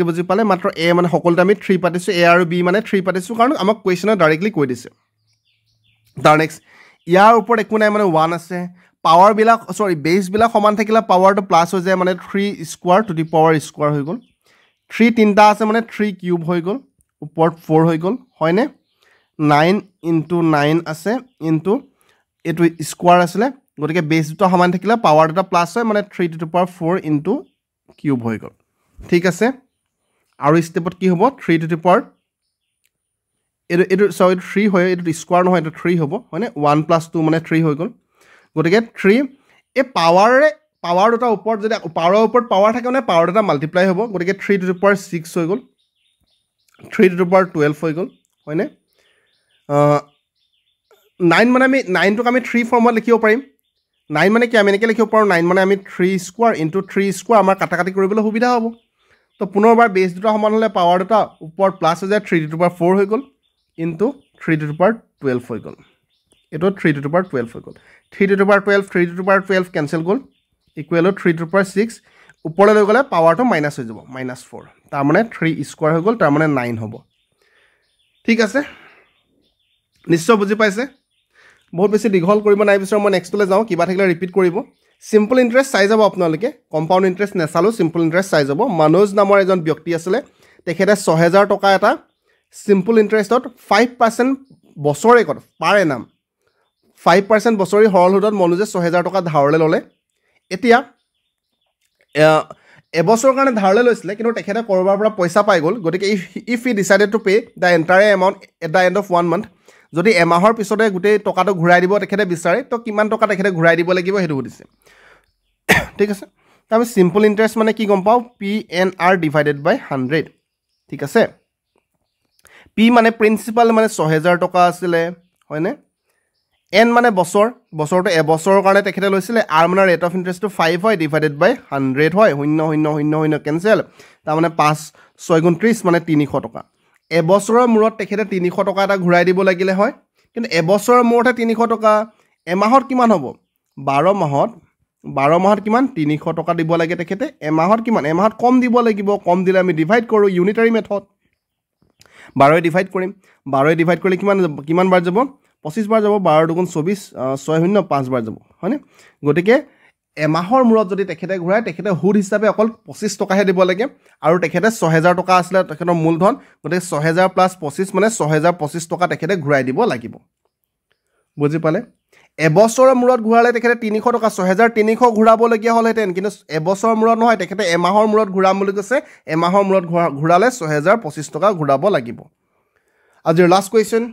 বুজি পালে মাত্ৰ a মানে সকলোতে আমি 3 পাতিছো a আৰু b মানে 3 পাতিছো কাৰণ আমাক কোৱেশ্চনত ডাইৰেক্টলি কৈ দিছে তাৰ নেক্সট ইয়াৰ ওপৰত একো নাই মানে 1 আছে পাৱাৰ বিলাক সৰি বেস বিলাক সমান থাকিলে পাৱাৰটো প্লাস হৈ যায় মানে 3 square to the power square হৈ গ'ল 3 তিনটা আছে মানে 3 কিউব হৈ গ'ল ওপৰত 4 হৈ গ'ল হয়নে 9 * 9 আছে ইনটু এটো স্কয়াৰ আছিল গতিকে বেস দুটা সমান থাকিলে পাৱাৰ দুটা প্লাস হয় মানে 3 to the power 4 into cube হৈ গ'ল ঠিক আছে আৰু স্টেপত কি হ'ব 3 টু দি পাৱাৰ এটো সো 3 হয় এটো স্কয়াৰ নহয় এটো 3 হ'ব মানে 1 + 2 মানে 3 হৈ গ'ল গতিকে 3 এ পাৱাৰ দুটা ওপৰত যদি পাৱাৰৰ ওপৰত পাৱাৰ থাকে মানে পাৱাৰ দুটা মাল্টিপ্লাই হ'ব গতিকে 3 টু দি পাৱাৰ 6 হৈ গ'ল 3 টু দি পাৱাৰ 12 হৈ গ'ল হয়নে 9 মানে আমি 9 টোক আমি 3 ফৰ্মত লিখিব পাৰিম 9 মানে কি আমি এনেকৈ লিখিব পাৰোঁ 9 মানে আমি 3 স্কয়াৰ ইনটু 3 স্কয়াৰ আমাৰ কাটাকাটি কৰিবলৈ সুবিধা হ'ব তো পুনৰবাৰ বেস দুটা সমান হ'লে পাৱাৰ দুটা ওপৰত প্লাস হৈ যায় 3 টু দি পাৱাৰ 4 হৈ গ'ল ইনটু 3 টু দি পাৱাৰ 12 হৈ গ'ল এটো 3 টু দি পাৱাৰ 12 হৈ গ'ল 3 to the power 12 3 to the power 12 cancel গ'ল ইকুৱেল 3 টু দি পাৱাৰ 6 ওপৰলৈ লৈ গ'লে পাৱাৰটো মাইনাস হৈ যাব -4 তাৰ মানে 3 স্কয়াৰ হৈ গ'ল তাৰ মানে 9 হ'ব ঠিক আছে নিশ্চয় বুজি পাইছে বহুত বেছি দীঘল কৰিব নাই বিচাৰ মই নেক্সটলৈ যাওঁ কিবা থাকিলে ৰিপিট কৰিব সিম্পল ইন্টাৰেষ্ট চাই যাব আপোনালোকে কম্পাউণ্ড ইন্টাৰেষ্ট নেচালো সিম্পল ইন্টাৰেষ্ট চাই যাব মনোজ নামৰ এজন ব্যক্তি আছিল তেখেতে 6000 টকা এটা সিম্পল ইন্টাৰেষ্টত 5% বছৰে কৰে পাৰ এনাম 5% বছৰি সৰল সুদত মনোজে 6000 টকা ধাৰলৈ ল'লে এতিয়া এবছৰ কাৰণে ধাৰলৈ লৈছিল কিন্তু তেখেতে কৰবাৰ পৰা পইচা পাই গ'ল গতিকে if he decided to pay the entire amount at the end of 1 month যদি এমাহৰ পিছতে গোটেই টকাটো ঘূৰাই দিব তেখেতে বিচাৰে তো কিমান টকা তেখেতে ঘূৰাই দিব লাগিব হেতু সুধিছে ঠিক আছে তো আমি সিম্পল ইন্টাৰেষ্ট মানে কি গম পাও PNR ডিভাইডেড বাই 100 ঠিক আছে P মানে প্ৰিন্সিপাল মানে 6000 টকা আছিল হয়নে N মানে বছৰটো এবছৰৰ কাৰণে তেখেতে লৈছিল R মানে ৰেট অফ ইন্টাৰেষ্টটো 5 হয় ডিভাইডেড বাই 100 হয় 0 কেনসেল তাৰ মানে 5 6 গুণ 30 মানে 300 টকা এবছৰৰ মূৰত তেখেতে 300 টকা এটা ঘূৰাই দিব লাগিলে হয় কিন্তু এবছৰৰ মূৰতে 300 টকা এমাহত কিমান হ'ব 12 মাহত কিমান 300 টকা দিব লাগে তেখেতে এমাহত কিমান এমাহত কম দিব লাগিব কম দিলে আমি ডিভাইড কৰো ইউনিটাৰী মেথড 12 ডিভাইড কৰিম 12 ডিভাইড কৰিলে কিমান বাৰ যাব 25 বাৰ যাব 12 দুগুণ 24 6 0 5 বাৰ যাব হয়নে গটিকে এমাহৰ মূৰত যদি তেখেতে ঘূৰাই তেখেতে হুড হিচাপে অকল 25 টকাহে দিব লাগে আৰু তেখেতে 6000 টকা আছিল তেখেতৰ মূলধন গটিকে 6000 + 25 মানে 6025 টকা তেখেতে ঘূৰাই দিব লাগিব বুজি পালে এবছৰৰ মূৰত ঘূৰালে তেখেতে 300 টকা 6300 ঘূৰাব লগিয়া হলহেতেন কিন্তু এবছৰৰ মূৰত নহয় তেখেতে এমাহৰ মূৰত ঘূৰাম বুলি কৈছে এমাহৰ মূৰত ঘূৰালে 6025 টকা ঘূৰাব লাগিব আজিৰ লাষ্ট কোৱেশ্চন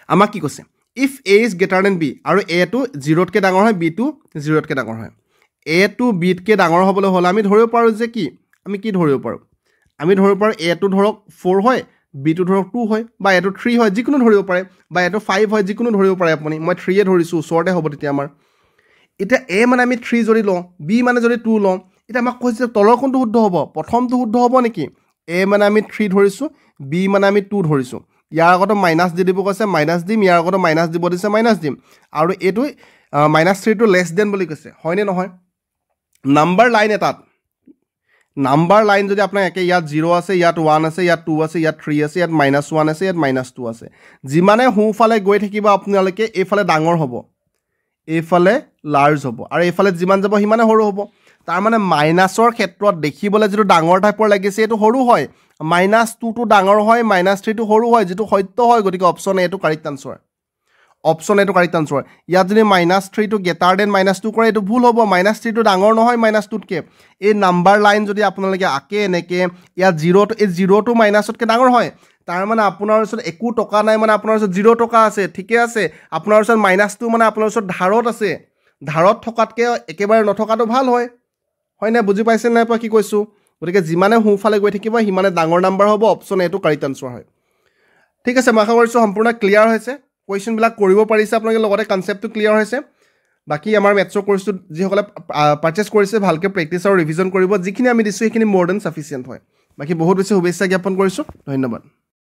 আমাক কি কৈছে if a is greater than b আৰু a টো 0 তকৈ ডাঙৰ হয় b টো 0 তকৈ ডাঙৰ হয় a টো b তকৈ ডাঙৰ হ'বলৈ হলে আমি ধৰিব পাৰো যে কি আমি কি ধৰিব পাৰো আমি ধৰিব পাৰো a টো ধৰক 4 হয় b টো ধৰক 2 হয় বা a টো 3 হয় যিকোনো ধৰিব পাৰে বা a টো 5 হয় যিকোনো ধৰিব পাৰে আপুনি মই 3 এ ধৰিছো ওচৰতে হ'ব তেতিয়া আমাৰ এটা a মানে আমি 3 যদি লওঁ b মানে যদি 2 লওঁ এটা আমাক কৈছে তলৰ কোনটো শুদ্ধ হ'ব প্ৰথমটো শুদ্ধ হ'ব নেকি a মানে আমি 3 ধৰিছো b মানে আমি 2 ধৰিছো ইয়াৰ আগতে মাইনাস দি দিব কৈছে মাইনাস দিম ইয়াৰ আগতে মাইনাস দিব দিছে মাইনাস দিম আৰু এটো -3 টো লেছ দেন বুলি কৈছে হয়নে নহয় নাম্বাৰ লাইন এটাত নাম্বাৰ লাইন যদি আপোনাৰ একে ইয়াত 0 আছে ইয়াত 1 আছে ইয়াত 2 আছে ইয়াত 3 আছে ইয়াত -1 আছে ইয়াত -2 আছে যিমানে হুফালে গৈ থাকিব আপোনালোকে এইফালে ডাঙৰ হ'ব এইফালে লাৰ্জ হ'ব আৰু এইফালে যিমান যাব হিমানে সৰু হ'ব তাৰ মানে মাইনাসৰ ক্ষেত্ৰত দেখিবলৈ যেটো ডাঙৰ টাইপৰ লাগিছে এটো সৰু হয় -2 টো ডাঙৰ হয় -3 টো সৰু হয় যেটো সত্য হয় গতিকে অপচন এ টো কাৰেক্ট আনসাৰ অপশ্যন এইটো কাৰেক্ট আনচাৰ ইয়াত যদি -3টো গ্ৰেটাৰ দেন -2 কৰে এইটো ভুল হ'ব -3টো ডাঙৰ নহয় -2তকৈ এই নাম্বাৰ লাইন যদি আপোনালোকে আঁকে এনেকৈ ইয়াত 0টো এই 0টো -তকৈ ডাঙৰ হয় তাৰ মানে আপোনাৰ ওচৰত একো টকা নাই মানে আপোনাৰ ওচৰত 0 টকা আছে ঠিকে আছে আপোনাৰ ওচৰত -2 মানে আপোনাৰ ওচৰত ধাৰত আছে ধাৰত থকাতকৈ একেবাৰে নথকাটো ভাল হয় নে বুজি পাইছে নাই পোৱা কি কৈছোঁ গতিকে যিমানে সোঁফালে গৈ থাকিব সিমানে ডাঙৰ নাম্বাৰ হ'ব অপশ্যন এইটো কাৰেক্ট আনচাৰ হয় ঠিক আছে মই আশা কৰিছোঁ সম্পূৰ্ণ ক্লিয়াৰ হৈছে কুৱেশ্যনবিলাক কৰিব পাৰিছে আপোনালোকে লগতে কনচেপ্টটো ক্লিয়াৰ হৈছে বাকী আমাৰ মেথছৰ কোৰ্চটো যিসকলে পাৰ্চেছ কৰিছে ভালকৈ প্ৰেক্টিছ আৰু ৰিভিজন কৰিব যিখিনি আমি দিছোঁ সেইখিনি মোৰ দেন ছাফিচিয়েণ্ট হয় বাকী বহুত বেছি শুভেচ্ছা জ্ঞাপন কৰিছোঁ ধন্যবাদ